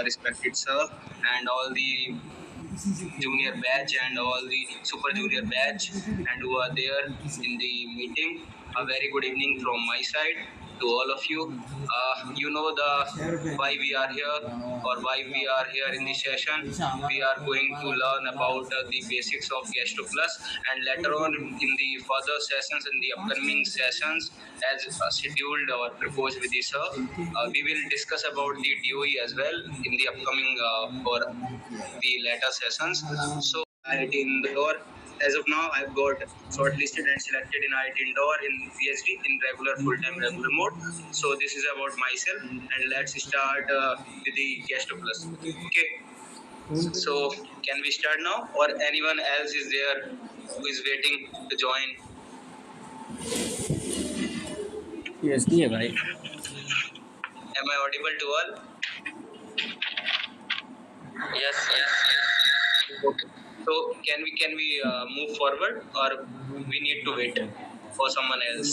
respected sir and all the junior batch and all the super junior batch and who are there in the meeting. A very good evening from my side to all of you. You know the why we are here or why we are here in this session. We are going to learn about the basics of Gastro Plus, and later on in the further sessions, in the upcoming sessions as scheduled or proposed with the sir, we will discuss about the DOE as well in the upcoming for the later sessions. So IIT Indore, as of now, I've got shortlisted and selected in IIT Indore in PhD in regular, full-time, regular mode. So this is about myself, and let's start with the Gastro Plus. Okay. So can we start now, or anyone else is there who is waiting to join? Yes, yeah, bhai. Am I audible to all? Yes. Okay. So can we move forward, or we need to wait for someone else?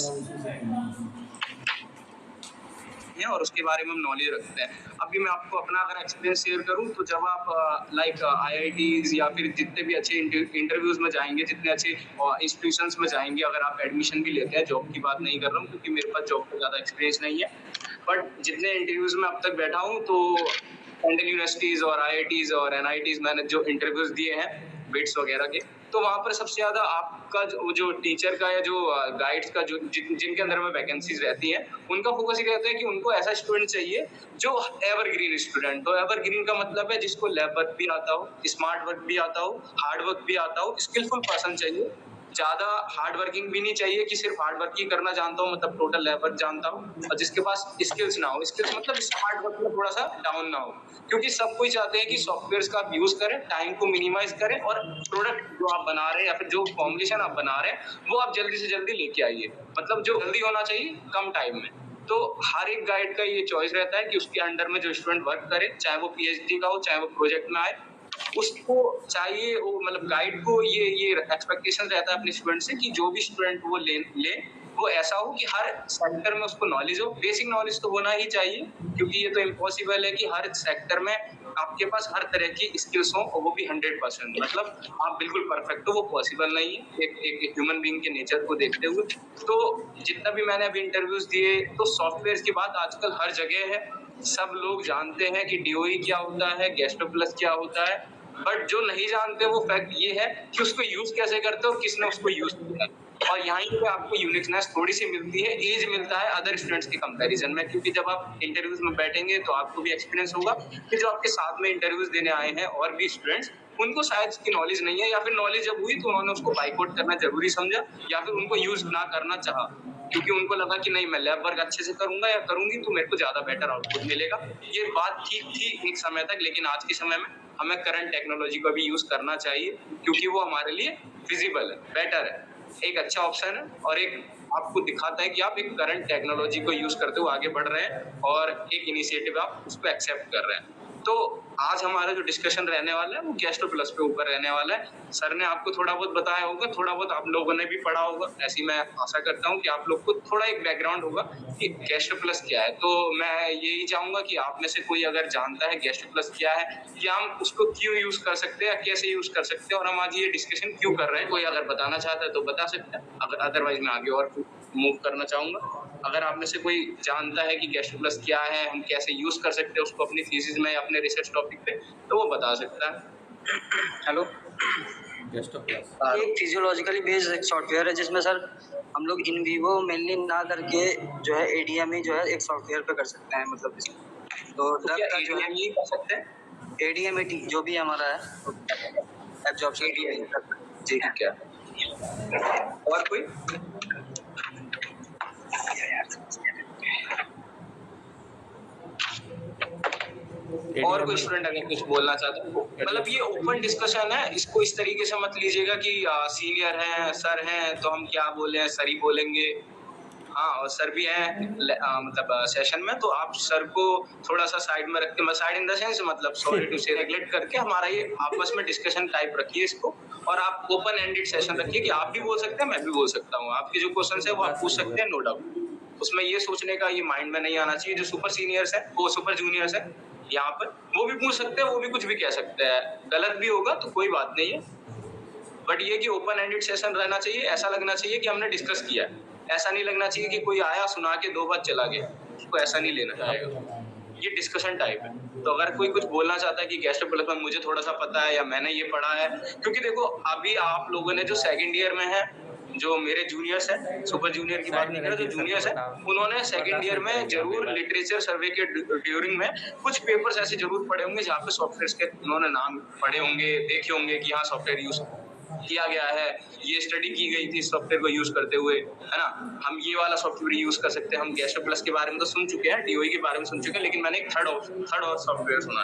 और उसके बारे में हम knowledge रखते हैं। अभी मैं आपको अपना अगर एक्सपीरियंस शेयर करूं तो जब आप लाइक IITs या फिर जितने भी अच्छे इंटरव्यूज में जाएंगे, जितने अच्छे इंस्टीट्यूशंस में जाएंगे, अगर आप एडमिशन भी लेते हैं, जॉब की बात नहीं कर रहा हूँ क्योंकि मेरे पास जॉब का ज़्यादा एक्सपीरियंस नहीं है, बट जितने इंटरव्यूज में अब तक बैठा हूँ तो सेंट्रल यूनिवर्सिटीज और IITs और NITs मैंने जो इंटरव्यूज दिए हैं बिट्स वगैरह के, तो वहाँ पर सबसे ज़्यादा आपका जो टीचर का या जो गाइड्स का जो जिनके अंदर में वैकेंसीज रहती हैं, उनका फोकस ये रहता है कि उनको ऐसा स्टूडेंट चाहिए जो एवरग्रीन स्टूडेंट हो। एवरग्रीन का मतलब है जिसको लैब वर्क भी आता हो, स्मार्ट वर्क भी आता हो, हार्ड वर्क भी आता हो, स्किलफुल पर्सन चाहिए। ज्यादा हार्ड वर्किंग भी नहीं चाहिए कि सिर्फ हार्ड वर्क ही करना जानता हो, मतलब टोटल लैब वर्क जानता हो, और जिसके पास स्किल्स ना हो। स्किल्स मतलब स्मार्ट वर्क में थोड़ा सा डाउन ना हो, क्योंकि सब कोई चाहते हैं कि सॉफ्टवेयर का आप यूज करें, टाइम को मिनिमाइज करें और प्रोडक्ट जो आप बना रहे हैं या फिर जो फॉर्मुलेशन आप बना रहे हैं वो आप जल्दी से जल्दी लेके आइए, मतलब जो जल्दी होना चाहिए कम टाइम में। तो हर एक गाइड का ये चॉइस रहता है कि उसके अंडर में जो स्टूडेंट वर्क करे, चाहे वो PhD का हो, चाहे वो प्रोजेक्ट में आए, उसको चाहिए वो, मतलब गाइड को ये एक्सपेक्टेशन रहता है अपने स्टूडेंट से कि जो भी स्टूडेंट वो ले वो ऐसा हो कि हर सेक्टर में उसको नॉलेज हो। बेसिक नॉलेज तो होना ही चाहिए, क्योंकि ये तो इम्पॉसिबल है कि हर सेक्टर में आपके पास हर तरह की स्किल्स हो और वो भी 100%, मतलब आप बिल्कुल परफेक्ट हो, वो पॉसिबल नहीं है एक ह्यूमन बीइंग के नेचर को देखते हुए। तो जितना भी मैंने अभी इंटरव्यूज दिए, तो सॉफ्टवेयर की बात आजकल हर जगह है, सब लोग जानते हैं कि DOE क्या होता है, गैस्ट्रो प्लस क्या होता है, बट जो नहीं जानते वो फैक्ट ये है कि उसको यूज कैसे करते हो और किसने उसको यूज किया है। और यहाँ पे आपको यूनिकनेस थोड़ी सी मिलती है, एज मिलता है अदर स्टूडेंट्स के कंपैरिजन में, क्योंकि जब आप इंटरव्यूज में बैठेंगे तो आपको भी एक्सपीरियंस होगा कि जो आपके साथ में इंटरव्यूज देने आए हैं और भी स्टूडेंट्स, उनको शायद इसकी नॉलेज नहीं है, या फिर नॉलेज जब हुई तो उन्होंने उसको बाइकआउट करना जरूरी समझा, या फिर उनको यूज ना करना चाहा, क्योंकि उनको लगा कि नहीं मैं लैब वर्क अच्छे से करूंगा या करूंगी तो मेरे को ज्यादा बेटर आउटपुट मिलेगा। ये बात ठीक थी एक समय तक, लेकिन आज के समय में हमें करंट टेक्नोलॉजी का भी यूज करना चाहिए, क्योंकि वो हमारे लिए फिजिबल है, बेटर है, एक अच्छा ऑप्शन है, और एक आपको दिखाता है कि आप एक करंट टेक्नोलॉजी को यूज करते हुए आगे बढ़ रहे हैं और एक इनिशिएटिव आप उसको एक्सेप्ट कर रहे हैं। तो आज हमारा जो डिस्कशन रहने वाला है वो गैस्ट्रो प्लस पे ऊपर रहने वाला है। सर ने आपको थोड़ा बहुत बताया होगा, थोड़ा बहुत आप लोगों ने भी पढ़ा होगा, ऐसी मैं आशा करता हूँ कि आप लोग को थोड़ा एक बैकग्राउंड होगा कि गैस्ट्रो प्लस क्या है। तो मैं यही चाहूंगा कि आप में से कोई अगर जानता है गैस्ट्रो प्लस क्या है, कि हम उसको क्यों यूज कर सकते हैं, कैसे यूज कर सकते हैं, और हम आज ये डिस्कशन क्यों कर रहे हैं, कोई अगर बताना चाहता है तो बता सकते हैं, अगर अदरवाइज मैं आगे और मूव करना चाहूंगा। अगर आप में से कोई जानता है कि गैस्ट्रो प्लस क्या है, हम कैसे यूज कर सकते हैं उसको अपनी थीसिस में या अपने रिसर्च टॉपिक पे, तो वो बता सकता है। हेलो, गैस्ट्रो प्लस एक फिजियोलॉजिकली बेस्ड एक सॉफ्टवेयर है जिसमें सर हम लोग इन विवो मेनली ना करके जो है ADME जो है एक सॉफ्टवेयर पे कर सकते हैं, मतलब इसमें तो ड्रग का जो है ADME कर सकते हैं, ADMET जो भी हमारा है एब्जॉर्प्शन जी क्या और कोई और कोई स्टूडेंट अगर कुछ बोलना चाहता है, मतलब ये ओपन डिस्कशन है, इसको इस तरीके से मत लीजिएगा कि सीनियर हैं, सर हैं तो हम क्या बोले, सर ही बोलेंगे। हाँ, और सर भी हैं मतलब सेशन में, तो आप सर को थोड़ा सा साइड में रखते, साइड इन द सेंस मतलब सॉरी टू से रेगुलेट करके हमारा ये आपस में डिस्कशन टाइप रखिए इसको, और आप ओपन एंडेड सेशन रखिए कि आप भी बोल सकते हैं, मैं भी बोल सकता हूँ, आपके जो क्वेश्चन है वो आप पूछ सकते हैं, नो डाउट। उसमें ये सोचने का ये माइंड में नहीं आना चाहिए जो सुपर सीनियर्स है, वो सुपर जूनियर्स है, यहाँ पर वो भी पूछ सकते हैं, वो भी कुछ भी कह सकते हैं, गलत भी होगा तो कोई बात नहीं है, बट ये कि ओपन एंडेड सेशन रहना चाहिए, ऐसा लगना चाहिए कि हमने डिस्कस किया है, ऐसा नहीं लगना चाहिए कि कोई आया सुना के 2 बार चला गया, उसको ऐसा नहीं लेना चाहिए। ये डिस्कशन टाइप है। तो अगर कोई कुछ बोलना चाहता है कि गैस्ट्रोपोलिस में मुझे थोड़ा सा पता है या मैंने ये पढ़ा है, क्योंकि देखो अभी आप लोगों ने जो सेकंड ईयर में है, जो मेरे जूनियर्स हैं, सुपर जूनियर की बात नहीं कर रहा, जो जूनियर्स हैं, उन्होंने सेकंड ईयर में जरूर लिटरेचर सर्वे के ड्यूरिंग में कुछ पेपर्स ऐसे जरूर पढ़े होंगे जहाँ पे सॉफ्टवेयर के उन्होंने नाम पढ़े होंगे, देखे होंगे कि हाँ सॉफ्टवेयर यूज किया गया है, ये स्टडी की गई थी सॉफ्टवेयर को यूज करते हुए, है ना, हम ये वाला सॉफ्टवेयर यूज कर सकते हैं। हम गैस्ट्रोप्लस के बारे में तो सुन चुके हैं, डीओई के बारे में सुन चुके हैं, लेकिन मैंने एक थर्ड और सॉफ्टवेयर सुना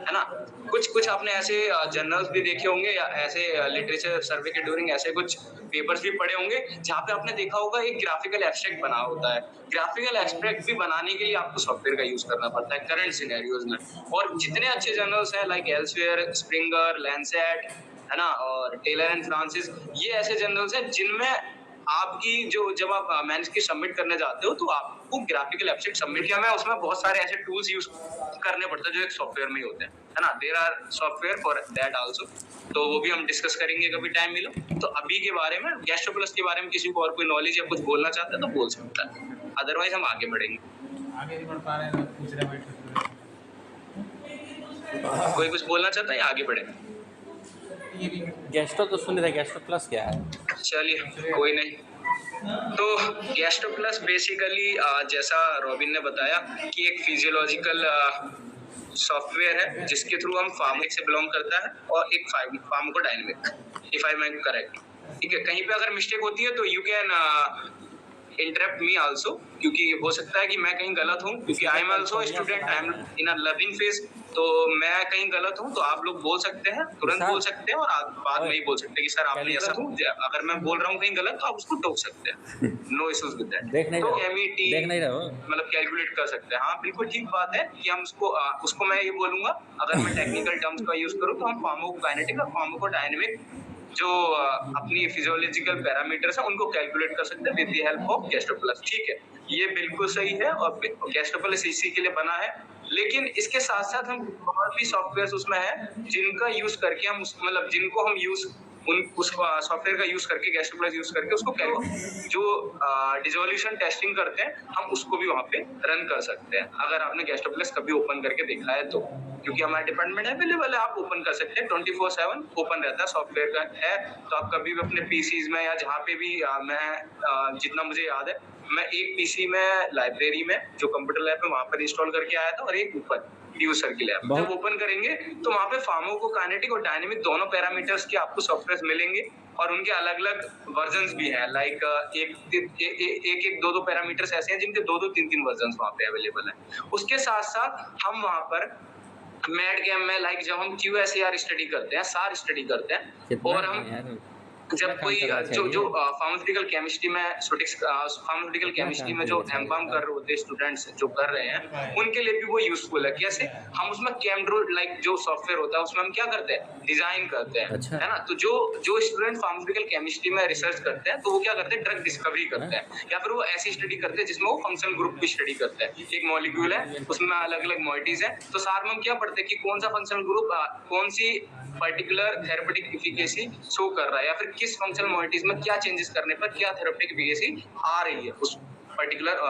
है ना। कुछ आपने ऐसे जर्नल्स भी देखे होंगे या ऐसे लिटरेचर सर्वे के ड्यूरिंग ऐसे कुछ पेपर्स भी पढ़े होंगे जहाँ पे आपने देखा होगा एक ग्राफिकल एब्स्ट्रैक्ट बना होता है। ग्राफिकल एब्स्ट्रैक्ट भी बनाने के लिए आपको सॉफ्टवेयर का यूज करना पड़ता है करंट सिनेरियोज में। और जितने अच्छे जर्नल्स हैं लाइक एल्सेवियर, स्प्रिंगर, लैंसेट, है ना, और टेलर एंड फ्रांसिस, ये ऐसे जर्नल्स हैं जिनमें आपकी जो जब आप मैन्युस्क्रिप्ट सबमिट करने जाते हो तो आपको ग्राफिकल एब्स्ट्रैक्ट सबमिट किया मैं उसमें बहुत सारे ऐसे टूल्स यूज करने पड़ते हैं जो एक सॉफ्टवेयर में ही होते हैं, है ना। There are software for that also, तो वो भी हम डिस्कस करेंगे कभी टाइम मिलो। तो अभी के बारे में गैस्ट्रोप्लस के बारे में किसी को और कोई नॉलेज या कुछ बोलना चाहता है तो बोल सकता है, अदरवाइज हम आगे बढ़ेंगे। आगे नहीं बढ़ पा रहे हैं, पूछ रहे बैठ कोई कुछ बोलना चाहता है या आगे बढ़े? ये भी गैस्ट्रो तो सुन रहे, गैस्ट्रो प्लस क्या है? चलिए कोई नहीं। तो गैस्ट्रोप्लस बेसिकली जैसा रॉबिन ने बताया कि एक फिजियोलॉजिकल सॉफ्टवेयर है जिसके थ्रू हम फार्मिक से बिलोंग करता है और एक pharmacodynamic, if I am correct, ठीक है। कहीं पे अगर मिस्टेक होती है तो you can interrupt me also, क्योंकि हो सकता है कि मैं कहीं गलत हूँ, क्योंकि I am also student, I am in a learning phase, तो मैं कहीं गलत हूँ तो आप लोग बोल सकते हैं, तुरंत बोल सकते हैं और बाद में ही बोल सकते हैं कि सर आपने ऐसा हूँ। अगर मैं बोल रहा हूँ कहीं गलत तो आप उसको टोक सकते हैं, नो इश्यूज विद दैट। तो MET देख नहीं रहे हो मतलब कैलकुलेट कर सकते हैं। हाँ बिल्कुल ठीक बात है कि हम उसको मैं ये बोलूंगा, अगर मैं टेक्निकल टर्म्स का यूज करूँ तो हम फार्माकोकाइनेटिक और फार्माकोडायनेमिक जो अपनी फिजियोलॉजिकल पैरामीटर्स हैं उनको कैलकुलेट कर सकते हैं विद द हेल्प ऑफ गैस्ट्रोप्लस, ठीक है। ये बिल्कुल सही है और गैस्ट्रोप्लस इसी के लिए बना है, लेकिन इसके साथ साथ हम और भी सॉफ्टवेयर उसमें है जिनका यूज करके हम मतलब जिनको हम यूज उस सॉफ्टवेयर का यूज करके गैस्ट्रोप्लस यूज करके उसको जो डिसोल्यूशन टेस्टिंग करते हैं हम उसको भी वहाँ पे रन कर सकते हैं, अगर आपने गैस्ट्रोप्लस कभी ओपन करके देखा है तो, क्योंकि हमारा डिपार्टमेंट अवेलेबल है, आप ओपन कर सकते हैं, 24/7 ओपन रहता है सॉफ्टवेयर का है। तो आप कभी भी अपने पीसीज में या जहाँ पे भी मैं जितना मुझे याद है मैं एक पीसी में लाइब्रेरी में जो कंप्यूटर लैब है वहाँ पर इंस्टॉल करके आया था और एक ऊपर यूजर के लैब जब ओपन करेंगे तो वहाँ पे फार्माकोकाइनेटिक और डायनेमिक दोनों पैरामीटर्स के आपको सॉफ्टवेयर मिलेंगे और उनके अलग अलग वर्जन्स भी हैं, लाइक एक दो पैरामीटर्स ऐसे हैं जिनके दो 3 वर्जन्स वहाँ पे अवेलेबल हैं। उसके साथ साथ हम वहाँ पर मैड गेम में लाइक जब हम QSAR स्टडी करते हैं, सार स्टडी करते हैं, और हम जब कोई जो फार्मास्यूटिकल केमिस्ट्री में फार्मास्यूटिकल केमिस्ट्री में जो एमबाम कर रहे होते हैं स्टूडेंट्स जो कर रहे हैं उनके लिए भी वो यूजफुल है। कैसे हम उसमें कैमड्रो लाइक जो सॉफ्टवेयर होता है उसमें हम क्या करते हैं, डिजाइन करते हैं, अच्छा। है ना। तो जो स्टूडेंट फार्मास्यूटिकल केमिस्ट्री में रिसर्च करते हैं तो वो क्या करते हैं, ड्रग डिस्कवरी करते हैं या फिर वो ऐसी स्टडी करते हैं जिसमें वो फंक्शनल ग्रुप की स्टडी करते हैं। एक मॉलिक्यूल है उसमें अलग अलग मॉइटीज है, तो सार में हम क्या पढ़ते हैं कि कौन सा फंक्शनल ग्रुप कौन सी पर्टिकुलर थेरेपेटिक एफिकेसी शो कर रहा है या फिर किस फंक्शनल मॉइटीज में क्या चेंजेस करने पर क्या थेरेपेटिक एफिकेसी आ रही है उस पर्टिकुलर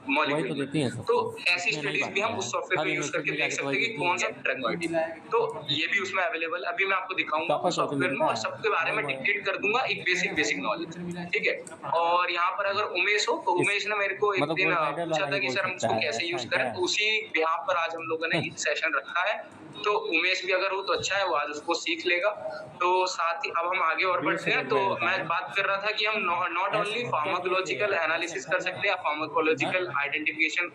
मॉलिक्यूल में। तो ऐसी स्टडीज भी हम उस सॉफ्टवेयर को यूज करके देख सकते हैं कि कौन सा ड्रग मॉइटी, तो ये भी उसमें अवेलेबल। अभी मैं आपको दिखाऊंगा सॉफ्टवेयर में और सबके बारे में डिक्टेट कर दूंगा एक बेसिक नॉलेज, ठीक है। और यहाँ पर अगर उमेश हो तो उमेश ने मेरे को एक दिन पूछा था कि सर हम उसको कैसे यूज करें, तो उसी बिहाफ पर आज हम लोगों ने सेशन रखा है। तो उमेश भी अगर हो तो अच्छा है, वो आज उसको सीख लेगा। तो साथ ही अब हम आगे और बढ़ते हैं। तो मैं बात कर रहा था कि हम नॉट ओनली फार्माकोलॉजिकल एनालिसिस कर सकते हैं, फार्माकोलॉजिकल आइडेंटिफिकेशन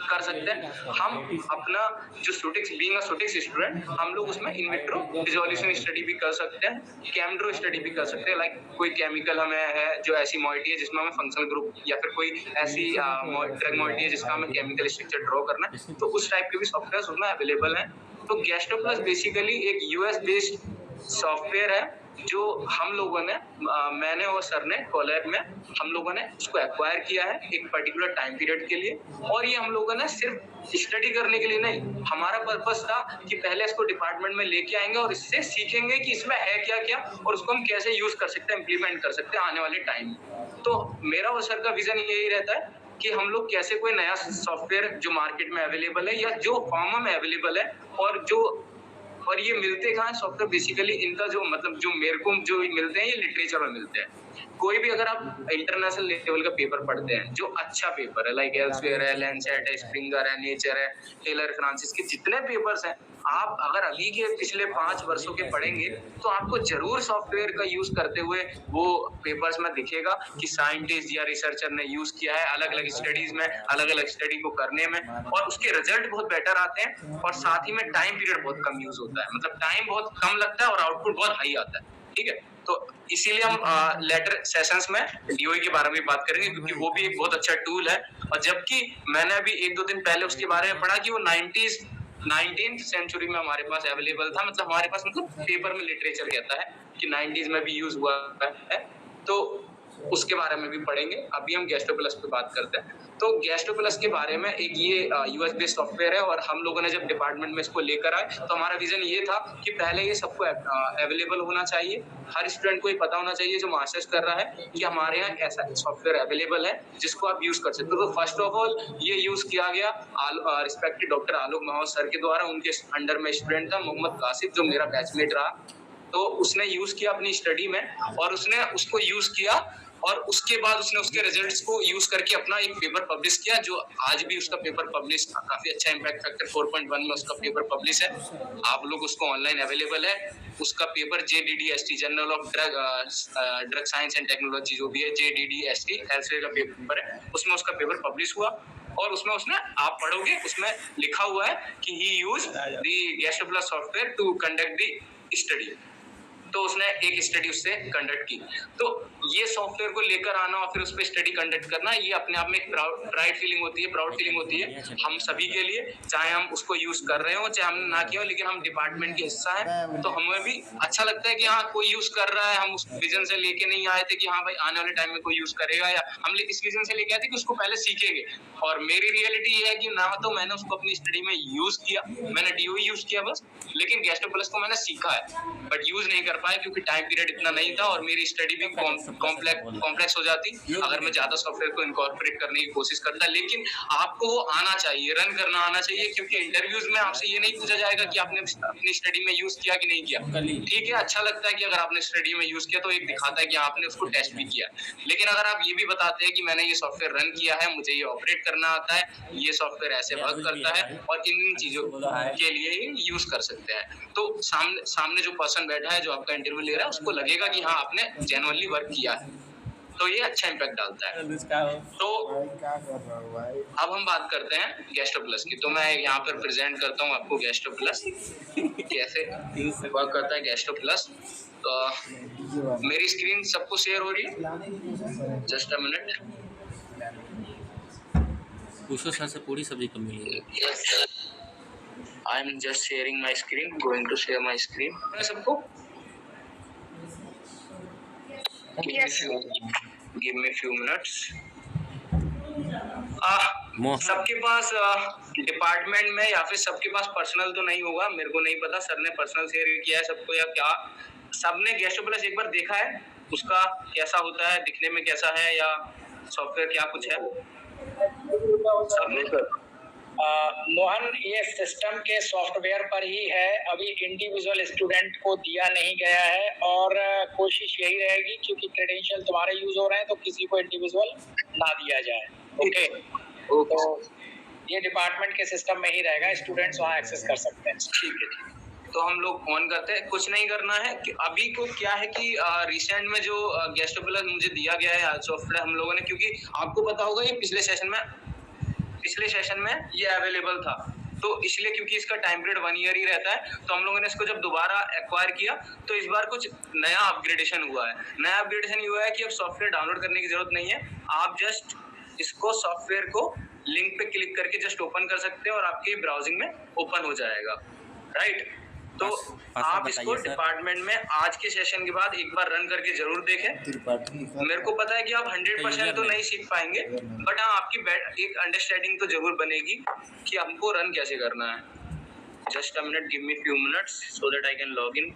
कर सकते हैं, हम अपना जो स्टूडेंट हम लोग उसमें इन विट्रो डिसोल्यूशन स्टडी भी कर सकते हैं, कैमड्रो स्टडी भी कर सकते हैं। लाइक कोई केमिकल हमें है जो ऐसी मॉइटी है जिसमें हमें फंक्शनल ग्रुप या फिर कोई ऐसी ड्रग मॉइटी है जिसका हमें केमिकल स्ट्रक्चर ड्रॉ करना है, तो उस टाइप के भी सॉफ्टवेयर उसमें अवेलेबल हैं। तो गैस्ट्रोप्लस बेसिकली एक US बेस्ड सॉफ्टवेयर है जो हम लोगों ने मैंने और सर ने कोलैब में हम लोगों ने उसको एक्वायर किया है एक पर्टिकुलर टाइम पीरियड के लिए, और ये हम लोगों ने सिर्फ स्टडी करने के लिए नहीं, हमारा पर्पस था कि पहले इसको डिपार्टमेंट में लेके आएंगे और इससे सीखेंगे कि इसमें है क्या क्या और उसको हम कैसे यूज कर सकते हैं, इम्प्लीमेंट कर सकते हैं आने वाले टाइम में। तो मेरा और सर का विजन यही रहता है कि हम लोग कैसे कोई नया सॉफ्टवेयर जो मार्केट में अवेलेबल है या जो फॉर्म में अवेलेबल है और ये मिलते कहाँ है सॉफ्टवेयर, बेसिकली इनका जो मतलब जो मेरे को जो मिलते हैं ये लिटरेचर में मिलते हैं। कोई भी अगर आप इंटरनेशनल लेवल का पेपर पढ़ते हैं जो अच्छा पेपर है, लाइक एल्सेवियर है, लैंसेट है, स्प्रिंगर है, नेचर है, टेलर फ्रांसिस के जितने पेपर्स हैं, आप अगर अभी के पिछले 5 वर्षों के पढ़ेंगे तो आपको जरूर सॉफ्टवेयर का यूज करते हुए वो पेपर्स में दिखेगा कि साइंटिस्ट या रिसर्चर ने यूज किया है अलग अलग स्टडीज में, अलग अलग स्टडी को करने में, और उसके रिजल्ट बहुत बेटर आते हैं और साथ ही में टाइम पीरियड बहुत कम यूज होता है, मतलब टाइम बहुत कम लगता है और आउटपुट बहुत हाई आता है। ठीक है, तो इसीलिए हम लेटर सेशंस में डीओई के बारे में बात करेंगे क्योंकि वो भी एक बहुत अच्छा टूल है। और जबकि मैंने अभी 1-2 दिन पहले उसके बारे में पढ़ा कि वो 19th सेंचुरी में हमारे पास अवेलेबल था, मतलब हमारे पास मतलब पेपर में लिटरेचर कहता है कि 90s में भी यूज हुआ है, तो उसके बारे में भी पढ़ेंगे। अभी हम गैस्ट्रो प्लस पे बात करते हैं। तो गैस्ट्रो प्लस के बारे में एक ये यूएस बेस्ड सॉफ्टवेयर है और हम लोगों ने जब डिपार्टमेंट में इसको लेकर आए तो हमारा विजन ये था कि पहले ये सबको अवेलेबल होना चाहिए, हर स्टूडेंट को ये पता होना चाहिए जो मास्टर्स कर रहा है कि हमारे यहाँ ऐसा सॉफ्टवेयर अवेलेबल है जिसको आप यूज कर सकते हो। तो फर्स्ट ऑफ ऑल ये यूज किया गया रिस्पेक्टेड डॉक्टर आलोक महावर सर के द्वारा, उनके अंडर में स्टूडेंट था मोहम्मद कासिफ जो मेरा बैचमेट रहा, तो उसने यूज किया अपनी स्टडी में और उसने उसको यूज किया और उसके बाद उसने उसके रिजल्ट्स को यूज करके अपना एक पेपर पब्लिश किया जो आज भी उसका पेपर पब्लिश काफी अच्छा इम्पैक्ट फैक्टर 4.1 में उसका पेपर पब्लिश है। आप लोग उसको ऑनलाइन अवेलेबल है। उसका paper JDDST journal of drug science and technology जो भी है JDDST एल्सेवियर का पेपर है, उसमें उसका पेपर पब्लिश हुआ और उसमें उसने आप पढ़ोगे उसमें लिखा हुआ है कि he use the gastro plus software to conduct the study. तो उसने एक स्टडी उससे कंडक्ट की। तो ये सॉफ्टवेयर को लेकर आना और फिर उस पर स्टडी कंडक्ट करना ये अपने आप में एक प्राउड फीलिंग होती है हम सभी के लिए, चाहे हम उसको यूज कर रहे हो चाहे हमने ना किया हो, लेकिन हम डिपार्टमेंट के हिस्सा है तो हमें भी अच्छा लगता है कि हाँ कोई यूज कर रहा है। हम उस विजन से लेके नहीं आए थे कि हाँ भाई आने वाले टाइम में कोई यूज करेगा, या हम इस विजन से लेके आए थे कि उसको पहले सीखेंगे। और मेरी रियलिटी ये है कि ना तो मैंने उसको अपनी स्टडी में यूज किया, मैंने डीओई यूज किया बस, लेकिन गैस्ट्रो प्लस को मैंने सीखा है बट यूज नहीं कर पाया क्योंकि टाइम पीरियड इतना नहीं था और मेरी स्टडी भी कॉम्प्लेक्स हो जाती अगर मैं ज्यादा सॉफ्टवेयर को इनकॉर्पोरेट करने की कोशिश करता। लेकिन आपको वो आना चाहिए, रन करना आना चाहिए, क्योंकि इंटरव्यूज में आपसे ये नहीं पूछा जाएगा कि आपने अपनी स्टडी में यूज किया कि नहीं किया। ठीक है, अच्छा लगता है कि अगर आपने स्टडी में यूज किया तो एक दिखाता है कि आपने उसको टेस्ट भी किया, लेकिन अगर आप ये भी बताते हैं कि मैंने ये सॉफ्टवेयर रन किया है, मुझे ये ऑपरेट करना आता है, ये सॉफ्टवेयर ऐसे वर्क करता है और इन चीजों के लिए ही यूज कर सकते हैं, तो सामने जो पर्सन बैठा है जो आपका इंटरव्यू ले रहा है उसको लगेगा कि हाँ आपने जेन्युइनली वर्क किया है, तो ये अच्छा इम्पैक्ट डालता है। तो अब हम बात करते हैं गैस्ट्रो प्लस की। तो मैं यहाँ पर प्रेजेंट करता हूँ आपको गैस्ट्रो प्लस कैसे वर्क करता है गैस्ट्रो प्लस। तो मेरी स्क्रीन सबको शेयर हो रही है, जस्ट अ मिनट। पूछो सर से पूरी सब्जी कब मिलेगी? I am just sharing my screen, going to share my screen. सबको give me few minutes। सबके पास डिपार्टमेंट में या फिर सबके पास पर्सनल तो नहीं होगा, मेरे को नहीं पता सर ने पर्सनल शेयर किया है सबको या क्या। सबने गैस्ट्रो प्लस एक बार देखा है, उसका कैसा होता है, दिखने में कैसा है या सॉफ्टवेयर क्या कुछ है सबने? मोहन, ये सिस्टम के सॉफ्टवेयर पर ही है, अभी इंडिविजुअल स्टूडेंट को दिया नहीं गया है और कोशिश यही रहेगी क्योंकि क्रेडेंशियल तुम्हारे यूज हो रहे हैं तो किसी को इंडिविजुअल ना दिया जाए। ओके, तो ये डिपार्टमेंट के सिस्टम में ही रहेगा, स्टूडेंट्स वहाँ एक्सेस कर सकते हैं। ठीक है, तो हम लोग ऑन करते हैं, कुछ नहीं करना है कि अभी को क्या है कि रिसेंट में जो गैस्ट्रो प्लस मुझे दिया गया है सॉफ्टवेयर हम लोगों ने, क्योंकि आपको पता होगा ये पिछले सेशन में ये अवेलेबल था, तो इसलिए क्योंकि इसका टाइम पीरियड 1 ईयर ही रहता है, तो हम लोगों ने इसको जब दोबारा एक्वायर किया तो इस बार कुछ नया अपग्रेडेशन हुआ है। नया अपग्रेडेशन ये हुआ है कि अब सॉफ्टवेयर डाउनलोड करने की जरूरत नहीं है, आप जस्ट इसको सॉफ्टवेयर को लिंक पे क्लिक करके जस्ट ओपन कर सकते हैं और आपके ब्राउजिंग में ओपन हो जाएगा, राइट। तो पासवर्ड आप इसको बताइए सर। डिपार्टमेंट में आज के सेशन के बाद एक बार रन करके जरूर देखें। मेरे को पता है कि आप 100% तो नहीं सीख पाएंगे, बट हाँ आपकी एक अंडरस्टैंडिंग तो जरूर बनेगी कि हमको रन कैसे करना है। Just a minute, give me few minutes so that I can log in.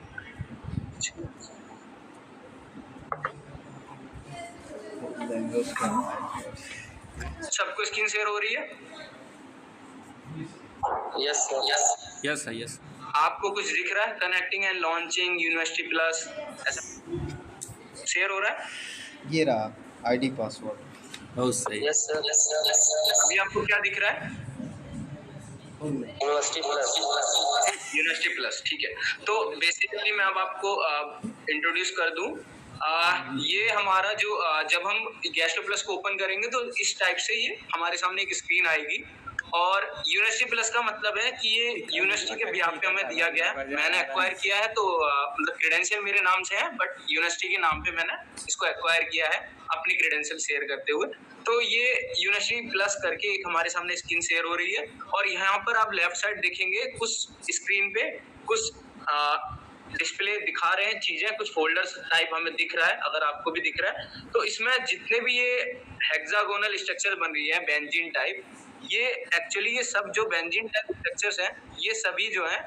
सबको स्क्रीन शेयर हो रही है? Yes sir. Yes sir, yes. आपको कुछ दिख रहा है? Connecting and launching university plus ऐसा शेयर हो रहा है? ये रहा आईडी पासवर्ड। बहुत सही। Yes sir. अभी आपको क्या दिख रहा है? यूनिवर्सिटी प्लस, ठीक है। तो बेसिकली मैं अब आपको इंट्रोड्यूस कर दूं। ये हमारा जो जब हम गैस्ट्रो प्लस को ओपन करेंगे तो इस टाइप से ये हमारे सामने एक स्क्रीन आएगी। और यूनिवर्सिटी प्लस का मतलब है कि ये यूनिवर्सिटी के बिहाफ पे हमें दिया गया है। मैंने एक्वायर किया है, तो मतलब क्रेडेंशियल मेरे नाम से है, बट यूनिवर्सिटी के नाम पे मैंने इसको एक्वायर किया है अपनी क्रेडेंशियल शेयर करते हुए। तो ये यूनिवर्सिटी प्लस करके एक हमारे सामने स्क्रीन शेयर हो रही है। और यहाँ पर आप लेफ्ट साइड देखेंगे कुछ स्क्रीन पे कुछ डिस्प्ले दिखा रहे हैं चीजें, कुछ फोल्डर्स टाइप हमें दिख रहा है, अगर आपको भी दिख रहा है। तो इसमें जितने भी ये हेक्सागोनल स्ट्रक्चर बन रही है बेंजीन टाइप, ये एक्चुअली ये सब जो बेंजीन टाइप स्ट्रक्चर्स हैं, ये सभी जो हैं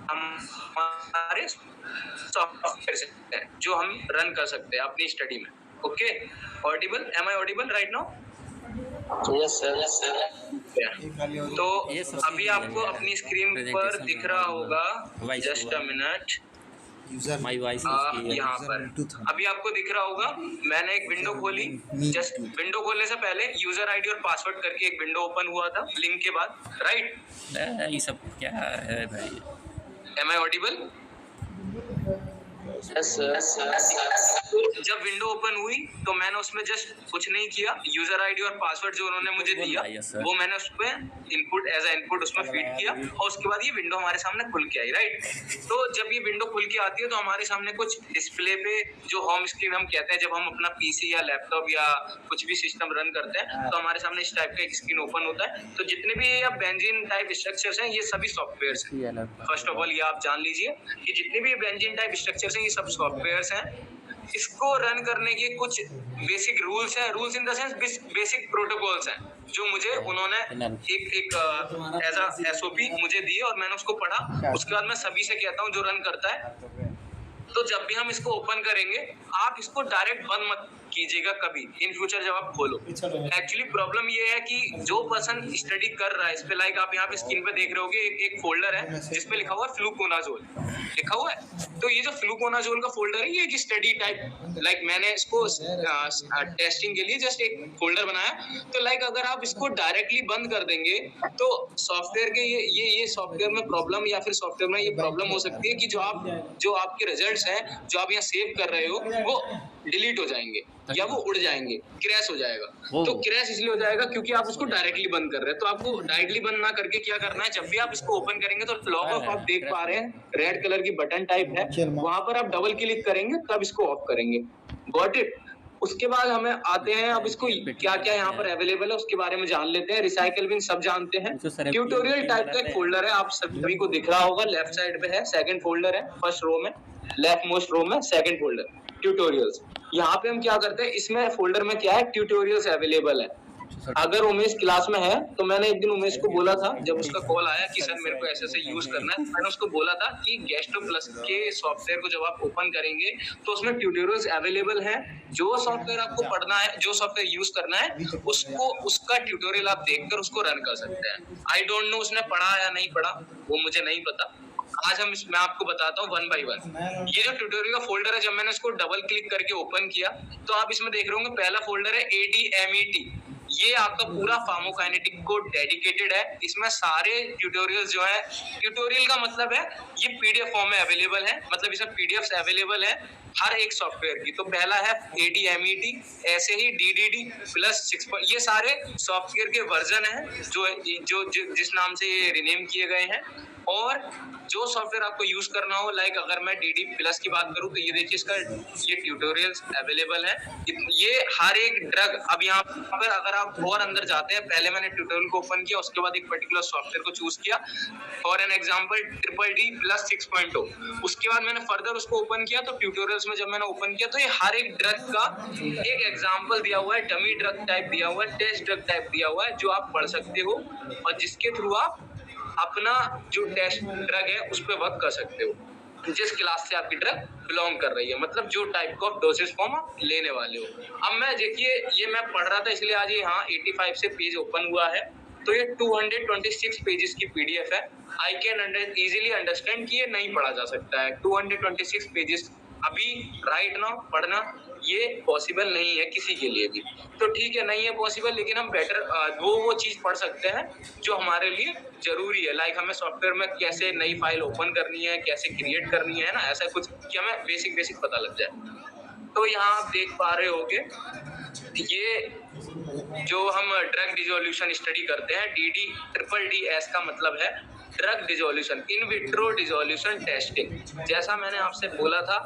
हमारे सॉफ्टवेयर से हैं जो हम रन कर सकते हैं अपनी स्टडी में। Okay, audible? Am I audible right now? Yes sir. तो अभी आपको अपनी स्क्रीन पर दिख रहा होगा, just a minute, my voice यहाँ पर अभी आपको दिख रहा होगा। मैंने एक विंडो खोली, जस्ट विंडो खोलने से पहले यूजर आईडी और पासवर्ड करके एक विंडो ओपन हुआ था लिंक के बाद, राइट? ये सब क्या है भाई? Am I audible? जब विंडो ओपन हुई तो मैंने उसमें जस्ट कुछ नहीं किया, यूजर आईडी और पासवर्ड जो उन्होंने मुझे दिया वो मैंने उसमें इनपुट एज अ इनपुट उसमें फीड किया, और उसके बाद ये विंडो हमारे सामने खुल के आई, राइट? तो जब ये विंडो खुल के आती है तो हमारे सामने कुछ डिस्प्ले पे जो होम स्क्रीन हम कहते हैं, जब हम अपना पीसी या लैपटॉप या कुछ भी सिस्टम रन करते हैं तो हमारे सामने इस टाइप का एक स्क्रीन ओपन होता है। तो जितने भी ये बेंजीन टाइप स्ट्रक्चर्स हैं ये सभी सॉफ्टवेयर हैं। फर्स्ट ऑफ ऑल ये आप जान लीजिए कि जितने भी बेंजीन टाइप स्ट्रक्चर्स हैं ये सब सॉफ्टवेयर्स हैं। इसको रन करने के कुछ बेसिक रूल्स हैं, rules in the sense basic protocols हैं जो मुझे उन्होंने एक एज अ एसओपी मुझे दी और मैंने उसको पढ़ा। उसके बाद मैं सभी से कहता हूँ जो रन करता है, तो जब भी हम इसको ओपन करेंगे आप इसको डायरेक्ट बंद मत कीजिएगा कभी इन फ्यूचर जब आप खोलो। एक्चुअली प्रॉब्लम ये है कि जो पर्सन स्टडी कर रहा है इस पे, लाइक आप यहाँ पे स्क्रीन पे देख रहे होगे एक फोल्डर है जिसपे लिखा हुआ है फ्लूकोनाजोल लिखा हुआ है। तो ये जो फ्लूकोनाजोल का फोल्डर है ये एक स्टडी टाइप, लाइक मैंने इसको टेस्टिंग के लिए जस्ट एक फोल्डर बनाया। तो लाइक अगर आप इसको डायरेक्टली बंद कर देंगे तो सॉफ्टवेयर के ये सॉफ्टवेयर में प्रॉब्लम या फिर सॉफ्टवेयर में ये प्रॉब्लम हो सकती है कि जो आपके रिजल्ट्स हैं जो आप यहाँ सेव कर रहे हो वो डिलीट हो जाएंगे या वो उड़ जाएंगे, क्रैश हो जाएगा। तो क्रैश इसलिए हो जाएगा क्योंकि आप उसको डायरेक्टली बंद कर रहे हैं। तो आपको डायरेक्टली बंद ना करके क्या करना है, जब भी आप इसको ओपन करेंगे तो लॉग ऑफ आप देख पा रहे हैं रेड कलर की बटन टाइप है, वहां पर आप डबल क्लिक करेंगे तब इसको ऑफ करेंगे। Got it? उसके बाद हमें आते हैं अब इसको क्या क्या यहाँ पर अवेलेबल है उसके बारे में जान लेते हैं। रिसाइकल बिन सब जानते हैं। ट्यूटोरियल टाइप का एक फोल्डर है, आप सभी को दिख रहा होगा, लेफ्ट साइड पे है, सेकंड फोल्डर है, फर्स्ट रो में, लेफ्ट मोस्ट रो में सेकंड फोल्डर ट्यूटोरियल्स। यहाँ पे हम क्या करते हैं, इसमें फोल्डर में क्या है, ट्यूटोरियल्स अवेलेबल है। अगर उमेश क्लास में है तो मैंने एक दिन उमेश को बोला था, जब उसका कॉल आया कि सर मेरे को ऐसे ऐसे यूज करना है, मैंने उसको बोला था कि गैस्ट्रो प्लस के सॉफ्टवेयर को जब आप ओपन करेंगे तो उसमें ट्यूटोरियल्स अवेलेबल हैं। जो सॉफ्टवेयर आपको पढ़ना है, जो सॉफ्टवेयर यूज करना है, उसको उसका ट्यूटोरियल आप देखकर उसको रन कर सकते हैं। आई डोंट नो उसने पढ़ा या नहीं पढ़ा, वो मुझे नहीं पता। आज मैं आपको बताता हूँ वन बाय वन। ये जो ट्यूटोरियल का फोल्डर है, जब मैंने इसको डबल क्लिक करके ओपन किया तो आप इसमें देख रहे होंगे पहला फोल्डर है ADMET। ये आपका पूरा फार्माकोकाइनेटिक को डेडिकेटेड है। इसमें सारे ट्यूटोरियल्स जो है, ट्यूटोरियल का मतलब है ये PDF फॉर्म में अवेलेबल है, मतलब इसमें PDFs अवेलेबल है हर एक सॉफ्टवेयर की। तो पहला है ADMET, ऐसे ही DDD प्लस 6, ये सारे सॉफ्टवेयर के वर्जन हैं जो जिस नाम से ये रिनेम किए गए हैं। और जो सॉफ्टवेयर आपको यूज करना हो, लाइक अगर मैं DD प्लस की बात करूं तो ये देखिए इसका ये ट्यूटोरियल्स अवेलेबल है। ये हर एक ड्रग, अब यहाँ पर अगर आप और अंदर जाते हैं, पहले मैंने ट्यूटोरियल को ओपन किया, उसके बाद एक पर्टिकुलर सॉफ्टवेयर को चूज किया, for an example DDD plus 6.0, उसके बाद मैंने फर्दर उसको ओपन किया। तो ट्यूटोरियल्स में जब मैंने ओपन किया तो ये हर एक ड्रग का एक एग्जांपल दिया हुआ है, डमी ड्रग टाइप दिया हुआ है, टेस्ट ड्रग टाइप दिया हुआ है, जो आप पढ़ सकते हो और जिसके थ्रू आप अपना जो टेस्ट ड्रग है उस पर वर्क कर सकते हो, जिस क्लास से आपकी ड्रग बिलोंग कर रही है, मतलब जो टाइप का डोसेज फॉर्म आप लेने वाले हो। अब मैं देखिए ये मैं पढ़ रहा था इसलिए आज यहाँ 85 से पेज ओपन हुआ है, तो ये 226 पेजेस की PDF है। आई कैन इजीली अंडरस्टैंड कि ये नहीं पढ़ा जा सकता है। 226 पेजेस अभी राइट नाउ पढ़ना ये पॉसिबल नहीं है किसी के लिए भी। तो ठीक है, नहीं है पॉसिबल, लेकिन हम बेटर वो चीज पढ़ सकते हैं जो हमारे लिए जरूरी है। लाइक हमें सॉफ्टवेयर में कैसे नई फाइल ओपन करनी है, कैसे क्रिएट करनी है ना, ऐसा कुछ कि हमें बेसिक पता लग जाए। तो यहाँ आप देख पा रहे होगे ये जो हम ड्रग डिसोल्यूशन स्टडी करते हैं, DDDS का मतलब है drug dissolution, in vitro dissolution testing. जैसा मैंने आपसे बोला था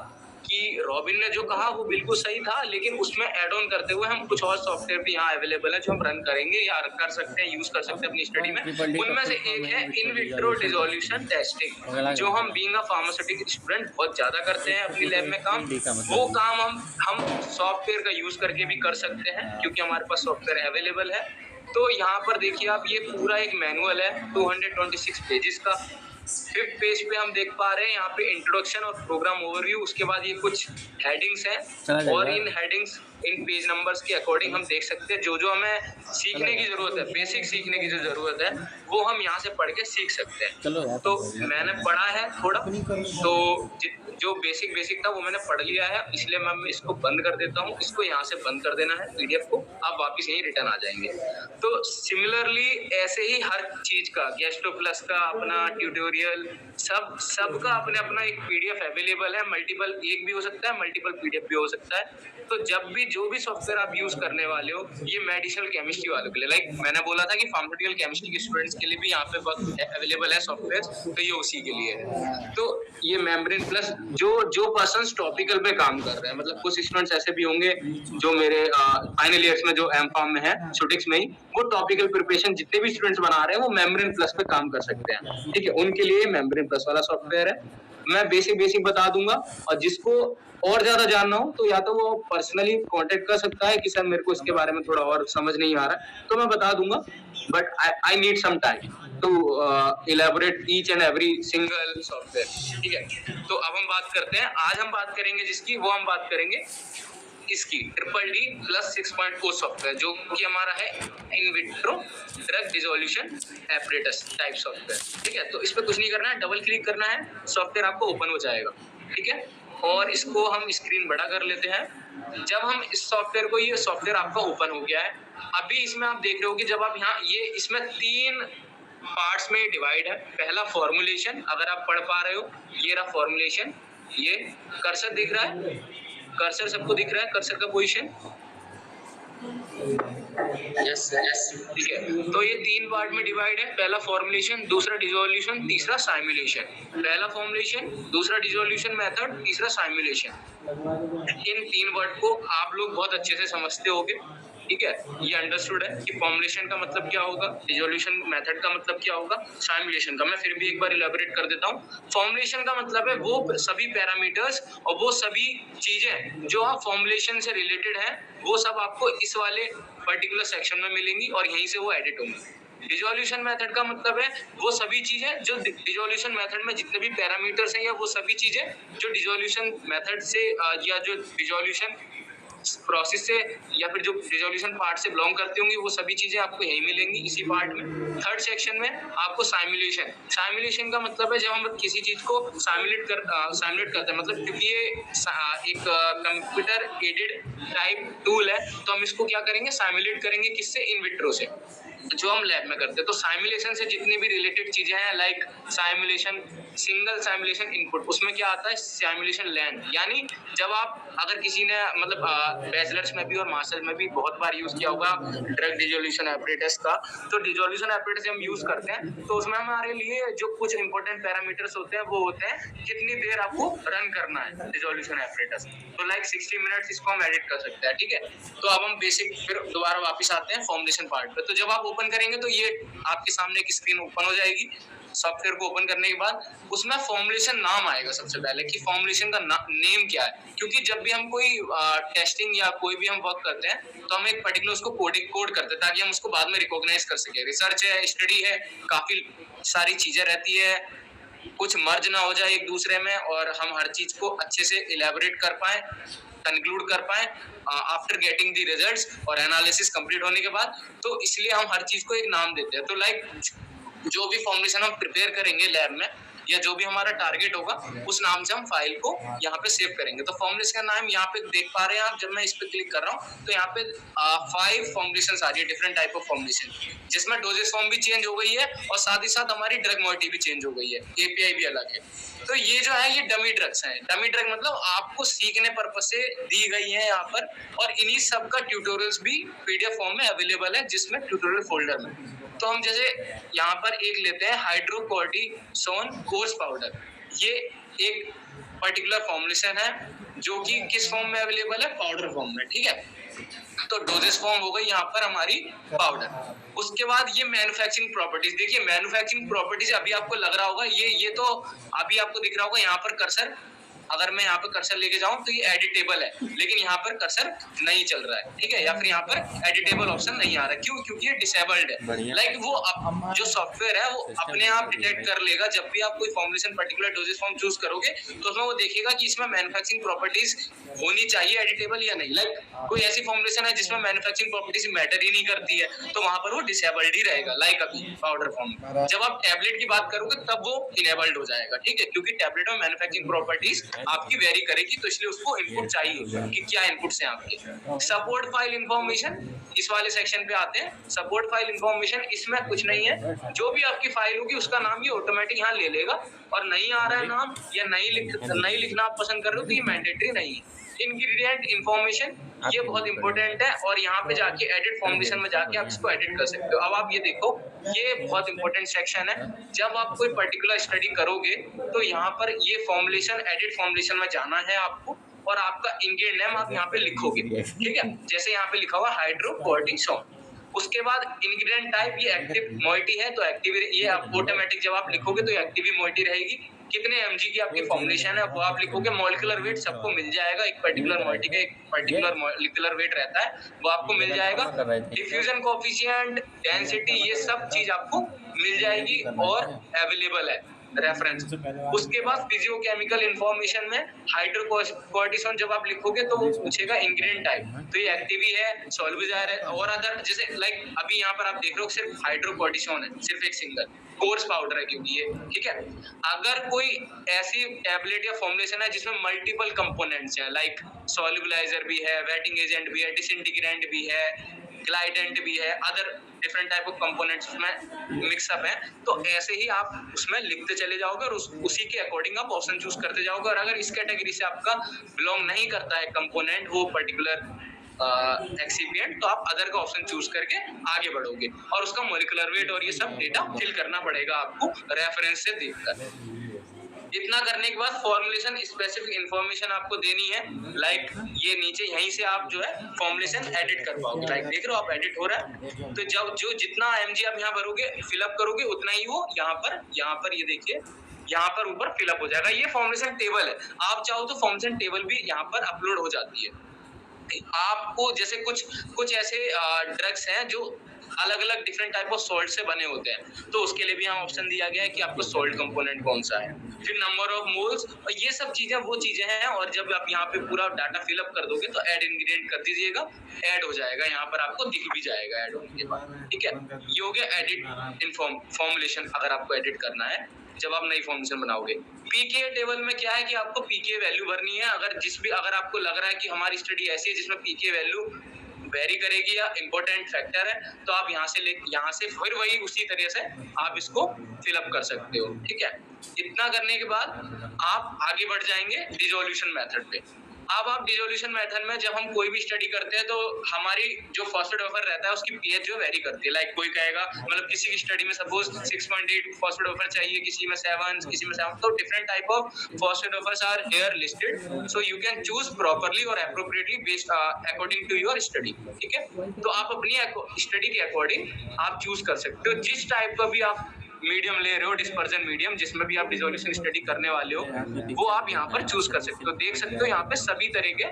कि रॉबिन ने जो कहा वो बिल्कुल सही था, लेकिन उसमें ऐड ऑन करते हुए हम कुछ और सॉफ्टवेयर भी यहाँ अवेलेबल है जो हम रन करेंगे या कर सकते हैं, यूज कर सकते हैं अपनी स्टडी में। उनमें से एक है इन विट्रो डिसोल्यूशन टेस्टिंग, जो हम बीइंग अ फार्मास्यूटिकल स्टूडेंट बहुत ज्यादा करते हैं अपनी लैब में काम। वो काम हम सॉफ्टवेयर का यूज करके भी कर सकते हैं क्योंकि हमारे पास सॉफ्टवेयर अवेलेबल है। तो यहाँ पर देखिए आप, ये पूरा एक मैनुअल है 226 पेजेस का। 5th पेज पे हम देख पा रहे हैं यहाँ पे इंट्रोडक्शन और प्रोग्राम ओवरव्यू, उसके बाद ये कुछ हेडिंग्स हैं और इन हेडिंग्स इन पेज नंबर्स के अकॉर्डिंग हम देख सकते हैं जो हमें सीखने की जरूरत है, बेसिक सीखने की जो जरूरत है वो हम यहाँ से पढ़ के सीख सकते हैं। तो मैंने पढ़ा है थोड़ा, तो जो बेसिक था वो मैंने पढ़ लिया है, इसलिए मैं इसको बंद कर देता हूँ। इसको यहाँ से बंद कर देना है PDF को, आप वापस यहीं रिटर्न आ जाएंगे। तो सिमिलरली ऐसे ही हर चीज का, गैस्ट्रो प्लस का अपना ट्यूटोरियल, सबका अपने अपना एक PDF अवेलेबल है। मल्टीपल एक भी हो सकता है, मल्टीपल PDF भी हो सकता है। तो जब भी जो भी सॉफ्टवेयर आप यूज करने वाले हो, ये मेडिसिनल केमिस्ट्री वालों के लिए, लाइक मैंने बोला था कि फार्मास्यूटिकल केमिस्ट्री के स्टूडेंट्स के लिए भी यहाँ पे अवेलेबल है सॉफ्टवेयर, तो ये उसी के लिए है। तो ये मेम्ब्रेन प्लस जो पर्सन्स टॉपिकल पे काम कर रहे हैं, मतलब कुछ स्टूडेंट्स ऐसे भी होंगे जो मेरे फाइनल ईयर्स में जो M.Pharm में है, शूटिक्स में ही, वो टॉपिकल प्रिपरेशन जितने भी स्टूडेंट्स बना रहे हैं वो मेम्ब्रेन प्लस पे काम कर सकते हैं। ठीक है, उनके लिए मेम्ब्रेन प्लस वाला सॉफ्टवेयर है। मैं बेसिक बता दूंगा, और जिसको और ज्यादा जानना हो तो या तो वो पर्सनली कांटेक्ट कर सकता है कि सर मेरे को इसके बारे में थोड़ा और समझ नहीं आ रहा है, तो मैं बता दूंगा, but I need some time to elaborate each and every single software. ठीक है, तो अब हम बात करते हैं, आज हम बात करेंगे जिसकी, वो हम बात करेंगे इसकी DDD प्लस 6.0 सॉफ्टवेयर, जो कि हमारा है in vitro drug dissolution apparatus type software. ठीक है, तो इस पे कुछ नहीं करना है, डबल क्लिक करना है, सॉफ्टवेयर आपको ओपन हो जाएगा। ठीक है, और इसको हम स्क्रीन बड़ा कर लेते हैं। जब हम इस सॉफ्टवेयर को, ये सॉफ्टवेयर आपका ओपन हो गया है, अभी इसमें आप देख रहे हो कि जब आप यहाँ, ये इसमें 3 पार्ट्स में डिवाइड है। पहला फॉर्मुलेशन, अगर आप पढ़ पा रहे हो, ये रहा फॉर्मुलेशन, ये कर्सर दिख रहा है, कर्सर सबको दिख रहा है, कर्सर का पोजीशन, यस, ठीक है। तो ये 3 पार्ट में डिवाइड है, पहला फॉर्मुलेशन, दूसरा डिसोल्यूशन, तीसरा साइमुलेशन। पहला फॉर्मुलेशन, दूसरा डिसोल्यूशन मेथड, तीसरा साइमुलेशन। इन 3 वर्ड को आप लोग बहुत अच्छे से समझते होंगे। ठीक है, ये अंडरस्टूड है कि फॉर्मुलेशन का मतलब क्या होगा, डिसोल्यूशन मेथड का मतलब क्या होगा, साइमुलेशन का मैं फिर भी एक बार इलैबोरेट कर देता हूँ। फॉर्मुलेशन का मतलब है वो सभी पैरामीटर्स और वो सभी चीजें जो आप फॉर्मुलेशन से रिलेटेड हैं, वो सब आपको इस वाले पर्टिकुलर सेक्शन में मिलेंगी और यहीं से वो एडिट होंगी। डिसोल्यूशन मेथड का मतलब है वो सभी चीजें जो डिसोल्यूशन मेथड में जितने भी पैरामीटर्स हैं, या वो सभी चीजें जो डिसोल्यूशन मेथड से या जो डिसोल्यूशन प्रोसेस से या फिर जो डिसोल्यूशन पार्ट से बिलोंग करती होंगी, वो सभी चीजें आपको यहीं मिलेंगी इसी पार्ट में। थर्ड सेक्शन में आपको साइमुलेशन का मतलब है जब हम किसी चीज को साइमुलेट करते हैं, मतलब क्योंकि ये एक कंप्यूटर एडेड टाइप टूल है, तो हम इसको क्या करेंगे, साइमुलेट करेंगे किससे, इन विट्रो से। जो हम लैब में करते हैं। तो साइमुलेशन से जितनी भी रिलेटेड चीजें हैं, like simulation, single simulation input, उसमें क्या आता है, साइमुलेशन लैंड, यानी जब आप, अगर किसी ने मतलब बैचलर्स में भी और मास्टर्स में भी बहुत बार यूज किया होगा ड्रग डिसोल्यूशन एपरेटस का, तो डिसोल्यूशन एपरेटस हम यूज करते हैं तो उसमें हमारे लिए जो कुछ इंपॉर्टेंट पैरामीटर्स होते हैं वो होते हैं कितनी देर आपको रन करना है डिसोल्यूशन एपरेटस। तो लाइक 60 मिनट्स इसको हम एडिट कर सकते हैं, ठीक है। तो अब हम बेसिक फिर दोबारा वापस आते हैं फॉर्मुलेशन पार्ट पे। तो जब आप ओपन करेंगे तो ये आपके सामने एक स्क्रीन ओपन हो जाएगी। सॉफ्टवेयर को ओपन करने के बाद उसमें फॉर्मुलेशन नाम आएगा सबसे पहले कि फॉर्मुलेशन का नेम क्या है, क्योंकि जब भी हम कोई टेस्टिंग या कोई भी हम वर्क करते हैं तो हम एक पर्टिकुलर उसको कोड करते हैं ताकि हम उसको बाद में रिकॉग्नाइज कर सके। रिसर्च है, स्टडी है, काफी सारी चीजें रहती है, कुछ मर्ज ना हो जाए एक दूसरे में और हम हर चीज को अच्छे से इलेबोरेट कर पाए, कंक्लूड कर पाए आफ्टर गेटिंग द रिजल्ट्स और एनालिसिस कंप्लीट होने के बाद। तो इसलिए हम हर चीज को एक नाम देते हैं। तो लाइक जो भी फॉर्मुलेशन हम प्रिपेयर करेंगे लैब में या जो भी हमारा टारगेट होगा उस नाम से हम फाइल को यहाँ पे सेव करेंगे। तो फॉर्मुलेशन का नाम यहाँ पे देख पा रहे हैं आप, जब मैं इस पे क्लिक कर रहा हूँ तो यहाँ पे 5 फॉर्मुलेशन आ रही है, डिफरेंट टाइप ऑफ फॉर्मुलेशन, जिसमें डोजेस फॉर्म भी चेंज हो गई है और साथ ही साथ हमारी ड्रग मॉइटी भी चेंज हो गई है, एपीआई भी अलग है। तो ये जो है ये डमी ड्रग्स हैं। डमी ड्रग मतलब आपको सीखने पर्पस से दी गई है यहाँ पर, और इन्हीं सब का ट्यूटोरियल्स भी पीडीएफ फॉर्म में अवेलेबल है जिसमें ट्यूटोरियल फोल्डर में। तो हम जैसे यहाँ पर एक लेते हैं हाइड्रोकोर्टिसोन कोर्स पाउडर, ये एक पर्टिकुलर फॉर्मुलेशन है जो कि किस फॉर्म में अवेलेबल है, पाउडर फॉर्म में, ठीक है। तो डोजेस फॉर्म हो गई यहाँ पर हमारी पाउडर। उसके बाद ये मैन्युफैक्चरिंग प्रॉपर्टीज, देखिए मैन्युफैक्चरिंग प्रॉपर्टीज अभी आपको लग रहा होगा ये तो अभी आपको दिख रहा होगा यहाँ पर कर्सर, अगर मैं यहाँ पर कर्सर लेके जाऊं तो ये एडिटेबल है, लेकिन यहाँ पर कर्सर नहीं चल रहा है, ठीक है, या फिर यहाँ पर एडिटेबल ऑप्शन नहीं आ रहा है। क्यों? क्योंकि ये डिसेबल्ड है। लाइक वो जो सॉफ्टवेयर है वो अपने आप डिटेक्ट कर लेगा जब भी आप कोई formulation particular doses form choose करोगे तो उसमें वो देखेगा कि इसमें मैन्युफैक्चरिंग प्रॉपर्टीज होनी चाहिए एडिटेबल या नहीं। लाइक कोई ऐसी फॉर्मुलेशन है जिसमें मैन्युफैक्चरिंग प्रॉपर्टीज मैटर ही नहीं करती है तो वहां पर वो डिसेबल्ड ही रहेगा, लाइक अभी पाउडर फॉर्म। जब आप टैबलेट की बात करोगे तब वो इनेबल्ड हो जाएगा, ठीक है, क्योंकि टैबलेट में मैन्युफैक्चरिंग प्रॉपर्टीज आपकी वेरी करेगी तो इसलिए उसको इनपुट चाहिए कि क्या इनपुट्स हैं आपके। सपोर्ट फाइल इंफॉर्मेशन, इस वाले सेक्शन पे आते हैं। सपोर्ट फाइल इंफॉर्मेशन, इसमें कुछ नहीं है, जो भी आपकी फाइल होगी उसका नाम ये ऑटोमेटिक यहाँ ले लेगा, और नहीं आ रहा है नाम या नहीं लिखना आप पसंद कर रहे हो तो ये मैंडेटरी नहीं है। इंग्रेडिएंट इंफॉर्मेशन, ये बहुत इंपॉर्टेंट है और यहाँ पे जाके एडिट फॉर्मुलेशन में जाके आप इसको एडिट कर सकते हो। अब आप ये देखो, ये बहुत इंपॉर्टेंट सेक्शन है। जब आप कोई पर्टिकुलर स्टडी करोगे तो यहाँ पर ये फॉर्मुलेशन, एडिट फॉर्मुलेशन में जाना है आपको और आपका इंग्रेडिएंट नेम आप यहाँ पे लिखोगे, ठीक है, जैसे यहाँ पे लिखा हुआ हाइड्रोकोर्टिसोन। उसके बाद इंग्रेडिएंट टाइप, ये एक्टिव मोइटी है तो एक्टिव, ये आप ऑटोमेटिक जब आप लिखोगे तो एक्टिव मोइटी रहेगी। कितने एमजी की आपकी फॉर्मुलेशन है वो आप लिखोगे। मॉलिक्यूलर वेट सबको मिल जाएगा, एक पर्टिकुलर मोइटी का एक पर्टिकुलर मॉलिक्यूलर वेट रहता है वो आपको मिल जाएगा। डिफ्यूजन कोएफिशिएंट, डेंसिटी, ये सब चीज आपको मिल जाएगी और अवेलेबल है रेफरेंस। उसके बाद फिजियोकेमिकल इंफॉर्मेशन में हाइड्रोकोर्टिसोन जब आप लिखोगे तो वो पूछेगा इंग्रेडिएंट टाइप, तो ये एक्टिव ही है, सॉल्युबल है और अदर, जैसे लाइक अभी यहाँ पर आप देख रहे हो सिर्फ हाइड्रोकोर्टिसोन है, सिर्फ एक सिंगल कोर्स पाउडर है क्योंकि ये, ठीक है। अगर कोई ऐसी टैबलेट या फॉर्मुलेशन है जिसमें मल्टीपल कंपोनेंट्स हैं, लाइक सॉल्युबलाइजर भी है, वेटिंग एजेंट भी है, डिसइंटीग्रेंट भी है, ग्लाइडेंट भी है, other different type of components उसमें मिक्सअप है, तो ऐसे ही आप उसमें लिखते चले जाओगे और उसी के अकॉर्डिंग आप ऑप्शन चूज करते जाओगे। और अगर इस कैटेगरी से आपका बिलोंग नहीं करता है कंपोनेंट, वो पर्टिकुलर एक्सिपिएंट, तो आप अदर का ऑप्शन चूज करके आगे बढ़ोगे और उसका मॉलिक्यूलर वेट और ये सब डेटा फिल करना पड़ेगा आपको रेफरेंस से देखकर। इतना करने के बाद फॉर्मुलेशन स्पेसिफिक इंफॉर्मेशन आपको देनी है, लाइक ये नीचे यहीं से आप जो है फॉर्मुलेशन एडिट कर पाओगे। लाइक देख रहे हो आप एडिट हो रहा है, तो जब जो जितना एमजी आप यहाँ भरोगे फिलअप करोगे उतना ही वो यहाँ पर ये देखिए यहाँ पर ऊपर फिलअप हो जाएगा। ये फॉर्मुलेशन टेबल है, आप चाहो तो फॉर्मुलेशन टेबल भी यहाँ पर अपलोड हो जाती है। आपको जैसे कुछ ऐसे ड्रग्स हैं जो अलग अलग डिफरेंट टाइप ऑफ सॉल्ट से बने होते हैं, तो उसके लिए भी यहाँ ऑप्शन दिया गया है कि आपको सॉल्ट कंपोनेंट कौन सा है, फिर नंबर ऑफ मोल्स, और ये सब चीजें वो चीजें हैं। और जब आप यहाँ पे पूरा डाटा फिलअप कर दोगे तो ऐड इंग्रेडिएंट कर दीजिएगा, ऐड हो जाएगा, यहाँ पर आपको दिख भी जाएगा ऐड होने के बाद, ठीक है। ये हो गया एडिट फॉर्मुलेशन, अगर आपको एडिट करना है जब आप नई फॉर्मुलेशन बनाओगे। पीके टेबल में क्या है कि आपको पीके वैल्यू भरनी है। अगर आपको लग रहा है कि हमारी स्टडी ऐसी है जिसमें पीके वैल्यू वेरी करेगी या इम्पोर्टेंट फैक्टर है, तो आप यहाँ से फिर वही उसी तरह से आप इसको फिलअप कर सकते हो। ठीक है, इतना करने के बाद आप आगे बढ़ जाएंगे डिसोल्यूशन मेथड पे। अब आप डिसोल्यूशन मेथड में जब हम कोई भी स्टडी करते हैं तो हमारी जो फॉस्फेट वेफर रहता है उसकी पीएच जो वेरी करती है। लाइक कोई कहेगा, मतलब किसी की स्टडी में सपोज 6.8 फॉस्फेट वेफर चाहिए, किसी में 7, किसी में 7, तो different type of phosphate wafers are here listed, so you can choose properly और appropriately based according to your study. ठीक है, तो आप अपनी स्टडी के अकॉर्डिंग आप चूज कर सकते हो जिस टाइप का भी आप मीडियम ले रहे हो, डिस्पर्जन मीडियम, जिसमें भी आप डिसोल्यूशन स्टडी करने वाले हो वो आप यहाँ पर चूज कर सकते हो। देख सकते हो यहाँ पे सभी तरह के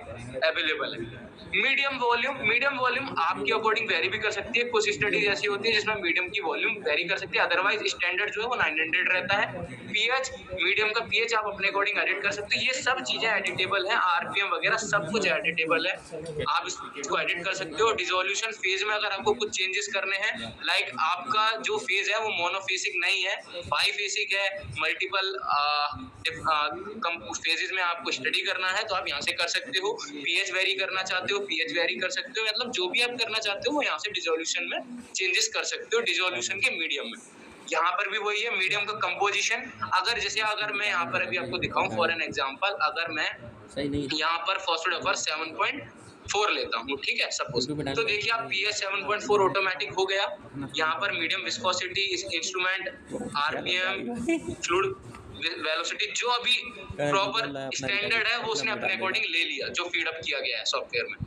अवेलेबल है। मीडियम वॉल्यूम आपके अकॉर्डिंग वेरी भी कर सकती है। कुछ स्टडीज ऐसी होती है जिसमें मीडियम की वॉल्यूम वेरी कर सकती है, अदरवाइज स्टैंडर्ड जो है वो 900 रहता है। पीएच, मीडियम का पीएच आप अपने अकॉर्डिंग एडिट कर सकते हो। ये सब चीजें एडिटेबल है, आरपीएम वगैरह सब कुछ एडिटेबल है, आप इसको एडिट कर सकते हो। डिसोल्यूशन फेज में अगर आपको कुछ चेंजेस करने हैं, लाइक आपका जो फेज है वो मोनोफेसिक नहीं है, बाईफेसिक है, मल्टीपल फेजेस में आपको स्टडी करना है तो आप यहाँ से कर सकते हो। पीएच वेरी करना चाहते हो, पीएच वेरी कर सकते हो, मतलब जो भी आप करना चाहते हो वो यहाँ से डिसोल्यूशन में चेंजेस कर सकते हो, डिसोल्यूशन के मीडियम में। यहाँ पर भी वही है, मीडियम का कंपोजिशन। अगर मैं यहाँ पर अभी आपको दिखाऊं फॉर एन एग्जांपल, अगर मैं यहाँ पर फॉस्फेट वेफर 7.4 लेता हूँ, ठीक है सपोज, तो देखिए आप पीएच 7.4 ऑटोमेटिक हो गया। यहाँ पर medium viscosity, instrument, RPM, fluid velocity, जो अभी प्रॉपर स्टैंडर्ड है वो उसने अपने अकॉर्डिंग ले लिया, जो फीड अप किया गया है सॉफ्टवेयर में।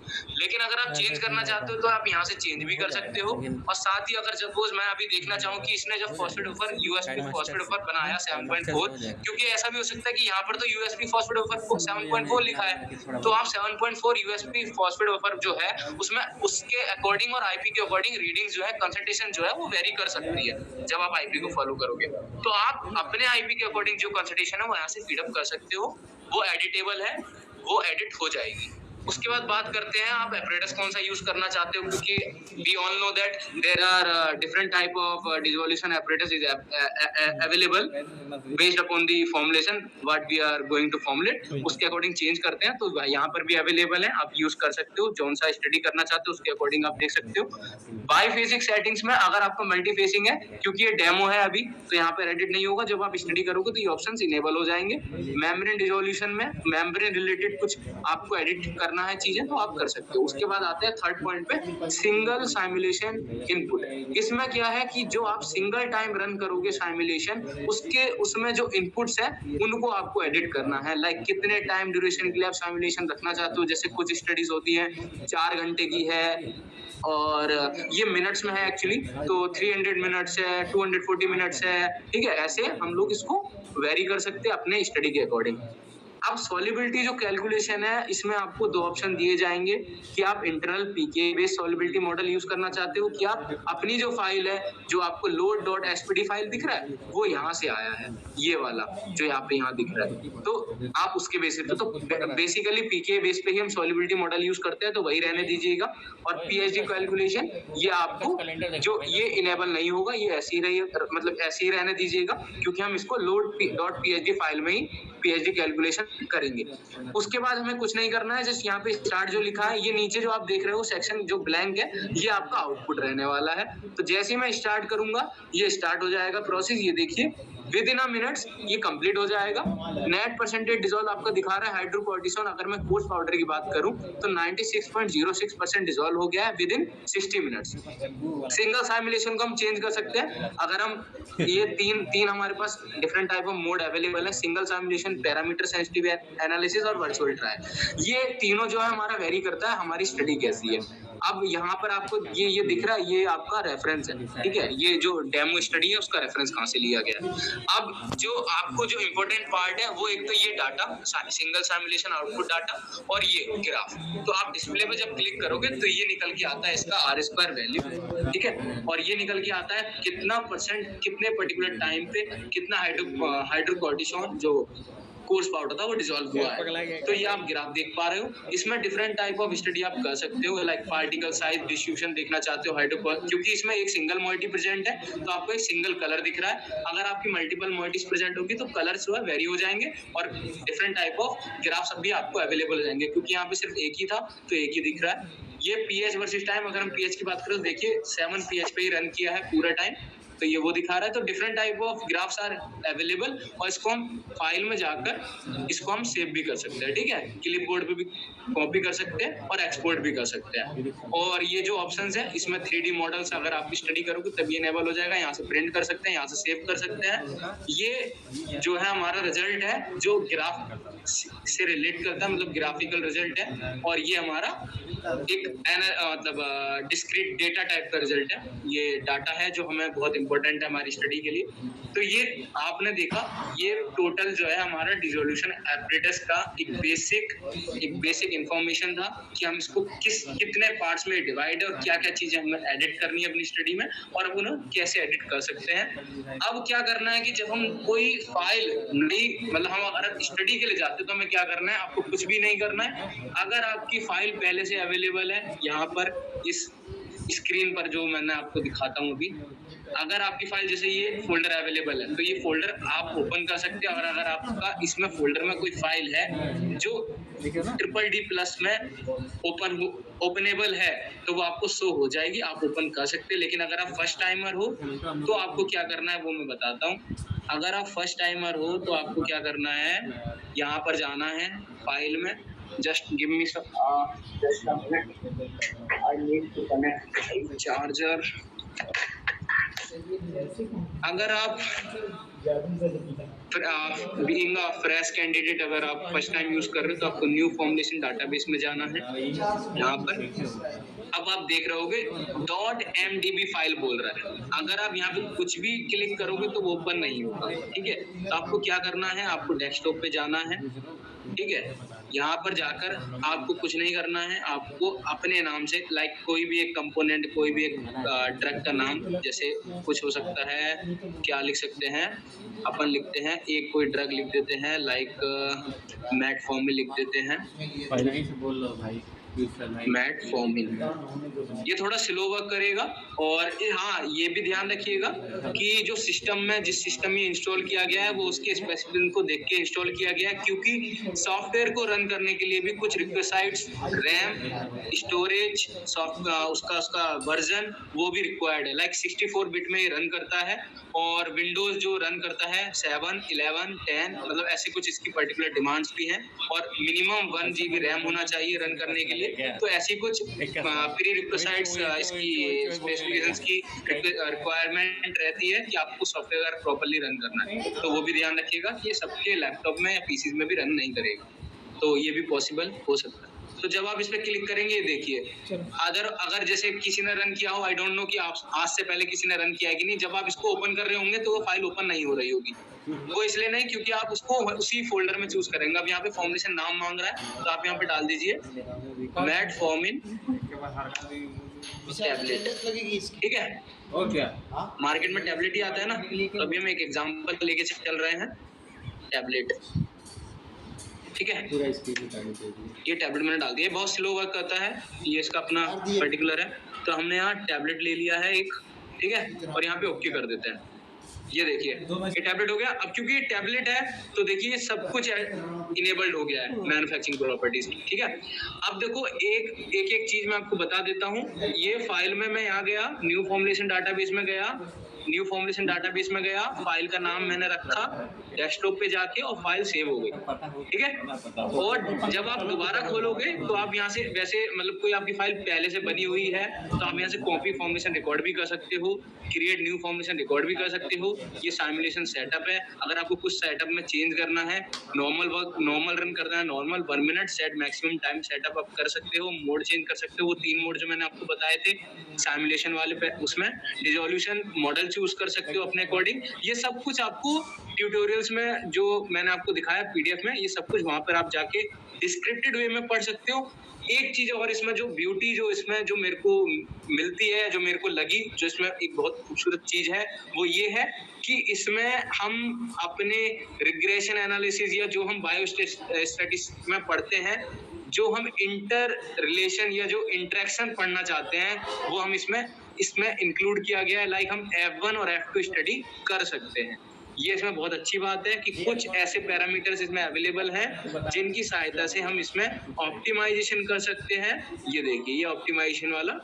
लेकिन अगर आप चेंज करना चाहते हो तो आप यहाँ से चेंज भी कर सकते हो। और साथ ही अगर सपोज मैं अभी देखना चाहूँ कि इसने जब phosphate wafer USP phosphate wafer बनाया 7.4, क्योंकि ऐसा भी हो सकता है कि यहाँ पर तो यूएसपी फॉस्फेट वेफर 7.4 लिखा है, तो आप 7.4 यूएसपी फॉस्फेट वेफर जो है उसमें उसके अकॉर्डिंग और आईपी के अकॉर्डिंग रीडिंग जो है, कंसंट्रेशन जो है वो वेरी कर सकती है जब आप आईपी को फॉलो करोगे। तो आप अपने आईपी के अकॉर्डिंग जो कंसंट्रेशन है वो यहाँ से फीडअप कर सकते हो, वो एडिटेबल है, वो एडिट हो जाएगी। उसके बाद बात करते हैं आप एपरेटस कौन सा यूज करना चाहते हो, क्योंकि we all know that there are different type of dissolution apparatus is available based upon the formulation what we are going to formulate, उसके अकॉर्डिंग चेंज करते हैं। तो यहाँ पर भी अवेलेबल है, आप यूज कर सकते हो, जौन सा स्टडी करना चाहते हो उसके अकॉर्डिंग आप देख सकते हो। बाईफेसिक सेटिंग्स में अगर आपका मल्टीफेसिंग है, क्योंकि ये डेमो है अभी, तो यहाँ पर एडिट नहीं होगा। जब आप स्टडी करोगे तो ये ऑप्शंस इनेबल हो जाएंगे। मेम्ब्रेन डिसोल्यूशन में मेम्ब्रेन रिलेटेड कुछ आपको एडिट करना है चीजें तो आप कर सकते हो। उसके बाद आते हैं थर्ड पॉइंट पे, सिंगल साइमुलेशन इनपुट। इसमें क्या है कि जो आप सिंगल टाइम रन करोगे साइमुलेशन, उसमें जो इनपुट्स है उनको आपको एडिट करना है। लाइक कितने टाइम ड्यूरेशन के लिए आप साइमुलेशन रखना चाहते हो, जैसे कुछ स्टडीज होती है 4 घंटे की है और ये मिनट्स में है एक्चुअली, तो 300 मिनट्स है, 240 मिनट्स है, ठीक है। ऐसे हम लोग इसको वेरी कर सकते हैं अपने स्टडी के अकॉर्डिंग। अब सॉल्युबिलिटी जो कैलकुलेशन है, इसमें आपको 2 ऑप्शन दिए जाएंगे कि आप इंटरनल पीके बेस्ड सॉल्युबिलिटी मॉडल यूज करना चाहते हो कि आप अपनी जो फाइल है, जो आपको load.spd फाइल दिख रहा है वो यहाँ से आया है, ये वाला जो यहाँ दिख रहा है, तो आप उसके बेसिस पे, तो बेसिकली पीके बेस पे ही हम सॉल्युबिलिटी मॉडल यूज करते हैं, तो वही रहने दीजिएगा। और पीएचडी कैलकुलेशन ये आपको जो ये इनेबल नहीं होगा, ये ऐसे ही मतलब ऐसे ही रहने दीजिएगा, क्योंकि हम इसको load.phd फाइल में ही पीएचडी कैलकुलेशन करेंगे। उसके बाद हमें कुछ नहीं करना है, जस्ट यहाँ पे स्टार्ट जो लिखा है, ये नीचे जो आप देख रहे हो सेक्शन जो ब्लैंक है, ये आपका आउटपुट रहने वाला है। तो जैसे ही मैं स्टार्ट करूंगा ये स्टार्ट हो जाएगा प्रोसेस। ये देखिए विद इन अ मिनट्स ये कंप्लीट हो जाएगा। नेट परसेंटेज डिसॉल्व आपका दिखा रहा है हाइड्रोकोर्टिसोन। अगर मैं कोर्स पाउडर की बात करूं तो 96.06% डिसॉल्व हो गया है with in 60 minutes. Single simulation को हम चेंज कर सकते हैं। अगर हम ये तीन हमारे पास different type of mode available है, single simulation, parameter sensitive analysis और वर्चुअल ट्रायल। ये तीनों जो है हमारा वेरी करता है हमारी स्टडी कैसी है। अब यहाँ पर आपको ये दिख रहा है, ये आपका रेफरेंस है, ठीक है। ये जो डेमो स्टडी है उसका रेफरेंस कहाँ से लिया गया है। अब जो आपको जो इम्पोर्टेंट पार्ट है वो एक तो ये data, single simulation output data, और ये ग्राफ। तो आप डिस्प्ले पे जब क्लिक करोगे तो ये निकल के आता है इसका R² वैल्यू, ठीक है। और ये निकल के आता है कितना % कितने पर्टिकुलर टाइम पे कितना हाइड्रोकोर्टिसोन जो कोर्स पाउडर था वो डिसॉल्व हुआ है। तो ये आप ग्राफ देख पा रहे हो, इसमें डिफरेंट टाइप ऑफ स्टडी आप कर सकते हो, लाइक पार्टिकल साइज डिस्ट्रीब्यूशन देखना चाहते हो, क्योंकि इसमें एक सिंगल मॉइटी प्रेजेंट है तो आपको एक सिंगल कलर दिख रहा है। अगर आपकी मल्टीपल मॉइटीज प्रेजेंट होगी तो कलर्स जो है वेरी हो जाएंगे और डिफरेंट टाइप ऑफ ग्राफ्स भी आपको अवेलेबल हो जाएंगे, क्योंकि यहाँ पे सिर्फ एक ही था तो एक ही दिख रहा है। ये पीएच वर्सेस टाइम, अगर हम पीएच की बात करें तो देखिए 7 पीएच पे ही रन किया है पूरा टाइम, तो ये वो दिखा रहा है। तो different type of graphs are available और इसको हम फाइल में जाकर इसको हम सेव भी कर सकते हैं, ठीक है। क्लिप बोर्ड पे भी कॉपी कर सकते हैं और एक्सपोर्ट भी कर सकते हैं। और ये जो ऑप्शंस है इसमें 3D मॉडल्स अगर आप स्टडी करोगे तब ये इनेबल हो जाएगा। यहाँ से प्रिंट कर सकते हैं, यहाँ से सेव कर सकते हैं। ये जो है हमारा रिजल्ट है जो ग्राफ से रिलेट करता है, मतलब ग्राफिकल रिजल्ट है। और ये हमारा एक मतलब डिस्क्रीट डेटा टाइप का रिजल्ट है। ये डाटा है जो हमें बहुत इंपॉर्टेंट है हमारी स्टडी के लिए। तो ये आपने देखा, ये टोटल जो है हमारा डिसोल्यूशन एपरेटस का एक बेसिक इंफॉर्मेशन था कि हम इसको कितने पार्ट्स में डिवाइड है और क्या क्या चीजें हमें एडिट करनी है अपनी स्टडी में और अब उन्हें कैसे एडिट कर सकते हैं। अब क्या करना है कि जब हम कोई फाइल नहीं, मतलब हम अगर स्टडी के लिए जाते तो हमें क्या करना है, आपको कुछ भी नहीं करना है। अगर आपकी फाइल पहले से अवेलेबल है, यहाँ पर इस स्क्रीन पर जो मैंने आपको दिखाता हूँ अभी, अगर आपकी फाइल जैसे ये फोल्डर अवेलेबल है तो ये फोल्डर आप ओपन कर सकते हो। अगर आपका इसमें फोल्डर में कोई फाइल है जो DDD+ में ओपनेबल है तो वो आपको शो हो जाएगी, आप ओपन कर सकते हैं। लेकिन अगर आप फर्स्ट टाइमर हो तो आपको क्या करना है वो मैं बताता हूँ। अगर आप फर्स्ट टाइमर हो तो आपको क्या करना है, यहाँ पर जाना है फाइल में, just give me some I need to connect charger. अगर आप बीइंग अ फ्रेश कैंडिडेट अगर आप फर्स्ट टाइम यूज कर रहे हो तो आपको न्यू फॉर्मुलेशन डाटाबेस में जाना है। यहाँ पर अब आप देख रहे होगे .mdb फाइल बोल रहा है। अगर आप यहाँ पे कुछ भी क्लिक करोगे तो वो ओपन नहीं होगा, ठीक है। तो आपको क्या करना है, आपको डेस्कटॉप पे जाना है, ठीक है। यहाँ पर जाकर आपको कुछ नहीं करना है, आपको अपने नाम से लाइक कोई भी एक कंपोनेंट, कोई भी एक ड्रग का नाम, जैसे कुछ हो सकता है, क्या लिख सकते हैं अपन, लिखते हैं एक कोई ड्रग लिख देते हैं, लाइक मेटफॉर्मिन लिख देते हैं, मेटफॉर्मिन। ये थोड़ा स्लो वर्क करेगा। और हाँ, ये भी ध्यान रखिएगा कि जो सिस्टम में, जिस सिस्टम में इंस्टॉल किया गया है वो उसके स्पेसिफिकेशन को देख के इंस्टॉल किया गया है, क्योंकि सॉफ्टवेयर को रन करने के लिए भी कुछ रिक्वेसाइट्स, रैम, स्टोरेज, उसका वर्जन वो भी रिक्वायर्ड है। लाइक 64 बिट में ये रन करता है और विंडोज जो रन करता है 7, 11, 10, मतलब ऐसे कुछ इसकी पर्टिकुलर डिमांड्स भी हैं। और मिनिमम 1 GB रैम होना चाहिए रन करने के लिए। तो ऐसी कुछ प्री रिक्वेसाइट्स इसकी स्पेसिफिकेशंस की रिक्वायरमेंट रहती है कि आपको सॉफ्टवेयर प्रॉपर्ली रन करना है। तो वो भी ध्यान रखिएगा कि ये सबके लैपटॉप में या पीसीज में भी रन नहीं करेगा, तो ये भी पॉसिबल हो सकता है। तो जब आप इस पे क्लिक करेंगे, देखिए अगर जैसे किसी ने रन किया हो, आई डोंट नो कि आप आज से पहले किसी ने रन किया है कि नहीं, जब आप इसको ओपन कर रहे होंगे तो वो फाइल ओपन नहीं हो रही होगी। वो इसलिए नहीं क्योंकि आप उसको उसी फोल्डर में चूज करेंगे। अब यहाँ पे फॉर्मुलेशन नाम मांग रहा है तो आप यहाँ पे डाल दीजिए मेटफॉर्मिन टैबलेट, ठीक है। और क्या मार्केट में टैबलेट ही आता है ना, तो अभी हम एक एग्जांपल लेके चल रहे हैं, टैबलेट, ठीक है। ये टैबलेट मैंने डाल दिया, बहुत स्लो वर्क करता है, ये इसका अपना पर्टिकुलर है। तो हमने यहाँ टैबलेट ले लिया है एक, ठीक है, और यहाँ पे ओके कर देते हैं। ये देखिए ये टैबलेट हो गया। अब क्योंकि ये टैबलेट है तो देखिए सब कुछ इनेबल्ड हो गया है मैन्युफैक्चरिंग प्रॉपर्टीज, ठीक है। अब देखो एक चीज मैं आपको बता देता हूँ। ये फाइल में मैं यहाँ गया, न्यू फॉर्मुलेशन डाटाबेस में गया, फाइल का नाम मैंने रखा, डेस्कटॉप पे जाके और फाइल सेव हो गई, ठीक है। और जब आप दोबारा खोलोगे तो आप यहाँ से, वैसे मतलब कोई आपकी फाइल पहले से बनी हुई है तो आप यहाँ से कॉपी फॉर्मेशन रिकॉर्ड भी कर सकते हो, क्रिएट न्यू फॉर्मेशन रिकॉर्ड भी कर सकते हो। ये सिमुलेशन सेटअप है। अगर आपको कुछ सेटअप में चेंज करना है, नॉर्मल रन करना है, normal 1 minute set, maximum time setup आप कर सकते हो, मोड चेंज कर सकते हो। वो 3 मोड जो मैंने आपको बताए थे सिमुलेशन वाले पे, उसमें रिजोल्यूशन मॉडल चूज कर सकते हो अपने अकॉर्डिंग। ये सब कुछ आपको ट्यूटोरियल्स में जो मैंने आपको दिखाया पीडीएफ में, ये सब कुछ वहां पर आप जाके डिस्क्रिप्टेड वे में पढ़ सकते हो। एक चीज और इसमें जो ब्यूटी जो इसमें जो मेरे को मिलती है, जो मेरे को लगी, जो इसमें एक बहुत खूबसूरत चीज है, वो ये है कि इसमें हम अपने रिग्रेशन एनालिसिस या जो हम बायोस्टैटिस्टिक्स में पढ़ते हैं, जो हम इंटर रिलेशन या जो इंटरेक्शन पढ़ना चाहते हैं, वो हम इसमें इंक्लूड किया गया है। लाइक हम F1 और F2 स्टडी कर सकते हैं। ये इसमें बहुत अच्छी बात है कि कुछ ऐसे पैरामीटर्स इसमें अवेलेबल हैं जिनकी सहायता से हम इसमें ऑप्टिमाइजेशन कर सकते हैं। ये देखिए, ये ऑप्टिमाइजेशन वाला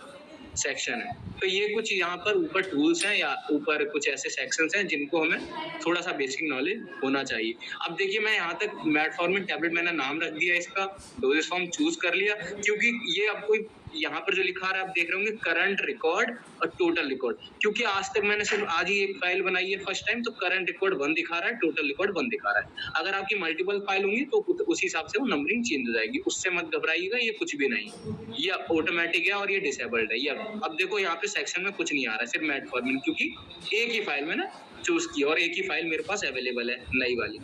सेक्शन है। तो ये कुछ यहाँ पर ऊपर टूल्स हैं या ऊपर कुछ ऐसे सेक्शंस हैं जिनको हमें थोड़ा सा बेसिक नॉलेज होना चाहिए। अब देखिए, मैं यहाँ तक मेटफॉर्मिन टैबलेट मैंने नाम रख दिया, इसका डोजेस फॉर्म चूज कर लिया, क्योंकि ये आपको यहाँ पर जो लिखा रहा है आप देख रहे होंगे करंट रिकॉर्ड और टोटल रिकॉर्ड, क्योंकि आज तक मैंने सिर्फ आज ही एक फाइल बनाई है फर्स्ट टाइम, तो करंट रिकॉर्ड 1 दिखा रहा है, टोटल रिकॉर्ड 1 दिखा रहा है। अगर आपकी मल्टीपल फाइल होंगी तो उस हिसाब से वो नंबरिंग चेंज हो जाएगी, उससे मत घबराइएगा, ये कुछ भी नहीं, ये ऑटोमेटिक है और ये डिसेबल्ड है। ये अब देखो यहाँ पे सेक्शन में कुछ नहीं आ रहा है, सिर्फ मेटफॉर्मिन, क्योंकि एक ही फाइल मैंने चूज की और एक ही फाइल मेरे पास अवेलेबल है नई वाली।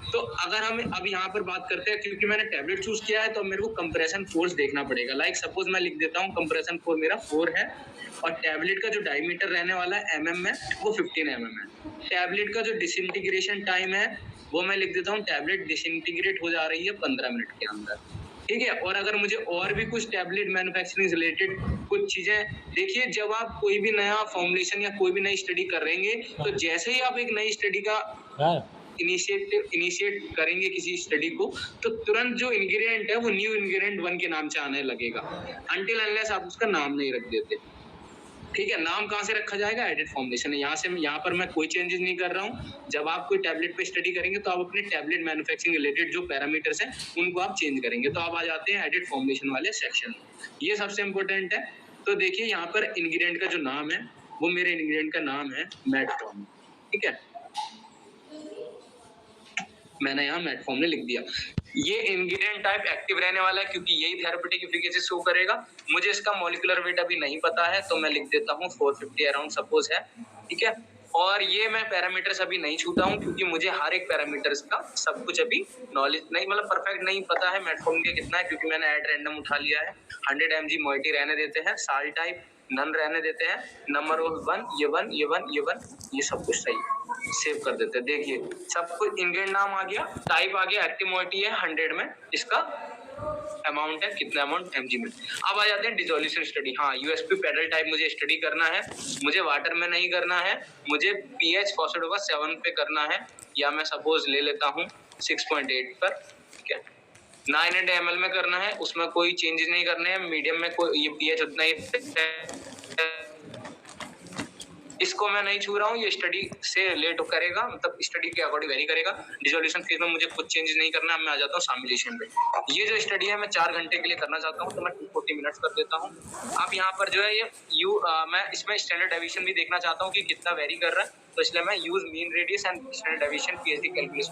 तो अगर हम अब यहाँ पर बात करते हैं, क्योंकि मैंने टैबलेट चूज किया है तो मेरे को कंप्रेशन फोर्स देखना पड़ेगा। लाइक सपोज मैं लिख देता हूँ कंप्रेशन फोर्स मेरा 4 है और टैबलेट का जो डायमीटर रहने वाला है mm में वो 15 mm है। टैबलेट का जो डिसइंटीग्रेशन टाइम है वो मैं लिख देता हूँ, टैबलेट डिसइंटीग्रेट हो जा रही है 15 मिनट के अंदर, ठीक है। और अगर मुझे और भी कुछ टैबलेट मैन्युफैक्चरिंग रिलेटेड कुछ चीजें, देखिए जब आप कोई भी नया फॉर्मुलेशन या कोई भी नई स्टडी कर रहे हैं, तो जैसे ही आप एक नई स्टडी का इनिशिएट करेंगे किसी स्टडी को, तो तुरंत जो इंग्रेडिएंट है वो न्यू इंग्रेडिएंट 1 के नाम से आने लगेगा, अनटिल अनलेस आप उसका नाम नहीं रख देते, ठीक है। नाम कहाँ से रखा जाएगा? एडिट फॉर्मुलेशन है। यहाँ पर मैं कोई चेंजेस नहीं कर रहा हूँ। जब आप कोई टैबलेट पे स्टडी करेंगे तो आप अपने टैबलेट मैन्युफैक्चरिंग रिलेटेड जो पैरामीटर्स हैं उनको आप चेंज करेंगे, तो आप आ जाते हैं एडिट फॉर्मुलेशन वाले सेक्शन में। ये सबसे इम्पोर्टेंट है। तो देखिए यहाँ पर इंग्रेडिएंट का जो नाम है वो मेरे इंग्रेडिएंट का नाम है मेटफॉर्मिन, ठीक है। मैंने यहाँ मेटफॉर्मिन लिख दिया। ये इंग्रेडिएंट टाइप एक्टिव रहने वाला है क्योंकि यही थेरेप्यूटिक एफिकेसी शो करेगा। मुझे इसका मॉलिक्यूलर वेट अभी नहीं पता है तो मैं लिख देता हूँ 450 अराउंड सपोज है, ठीक है। और ये मैं पैरामीटर्स अभी नहीं छूता हूँ क्योंकि मुझे हर एक पैरामीटर्स का सब कुछ अभी नॉलेज नहीं, मतलब परफेक्ट नहीं पता है मेटफॉर्मिन का कितना है, क्योंकि मैंने एट रैंडम उठा लिया है। 100 mg मोइटी रहने देते हैं, साल टाइप नन रहने देते हैं, नंबर ऑफ 1 ये 1 ये 1 ये 1, ये सब कुछ सही है, सेव कर देते हैं। देखिए सब कुछ इंग्रेडिएंट नाम आ गया, टाइप आ गया, एक्टिव मोइटी है 100 में, इसका अमाउंट है कितना अमाउंट mg में। अब आ जाते हैं डिसोल्यूशन स्टडी। हाँ, यूएसपी पैडल टाइप मुझे स्टडी करना है, मुझे वाटर में नहीं करना है, मुझे पीएच फॉस्फेट 7 पे करना है, या मैं सपोज ले लेता हूँ 6.8 पर, ठीक है। 900 ml में करना है, उसमें कोई चेंजेस नहीं करने हैं, मीडियम में कोई ये पीएच उतना ही, इसको मैं नहीं छू रहा हूँ, ये स्टडी से रिलेट करेगा, मतलब स्टडी के अकॉर्डिंग वेरी करेगा। डिसोल्यूशन फेज में मुझे कुछ चेंजेस नहीं करना है। मैं आ जाता हूँ सामुलेशन पे। ये जो स्टडी है मैं 4 घंटे के लिए करना चाहता हूँ तो मैं 240 मिनट्स कर देता हूँ। अब यहाँ पर जो है ये मैं इसमें स्टैंडर्ड डेविएशन भी देखना चाहता हूँ कि कितना वेरी कर रहा है, तो इसलिए मैं use mean radius and standard deviation PhD calculation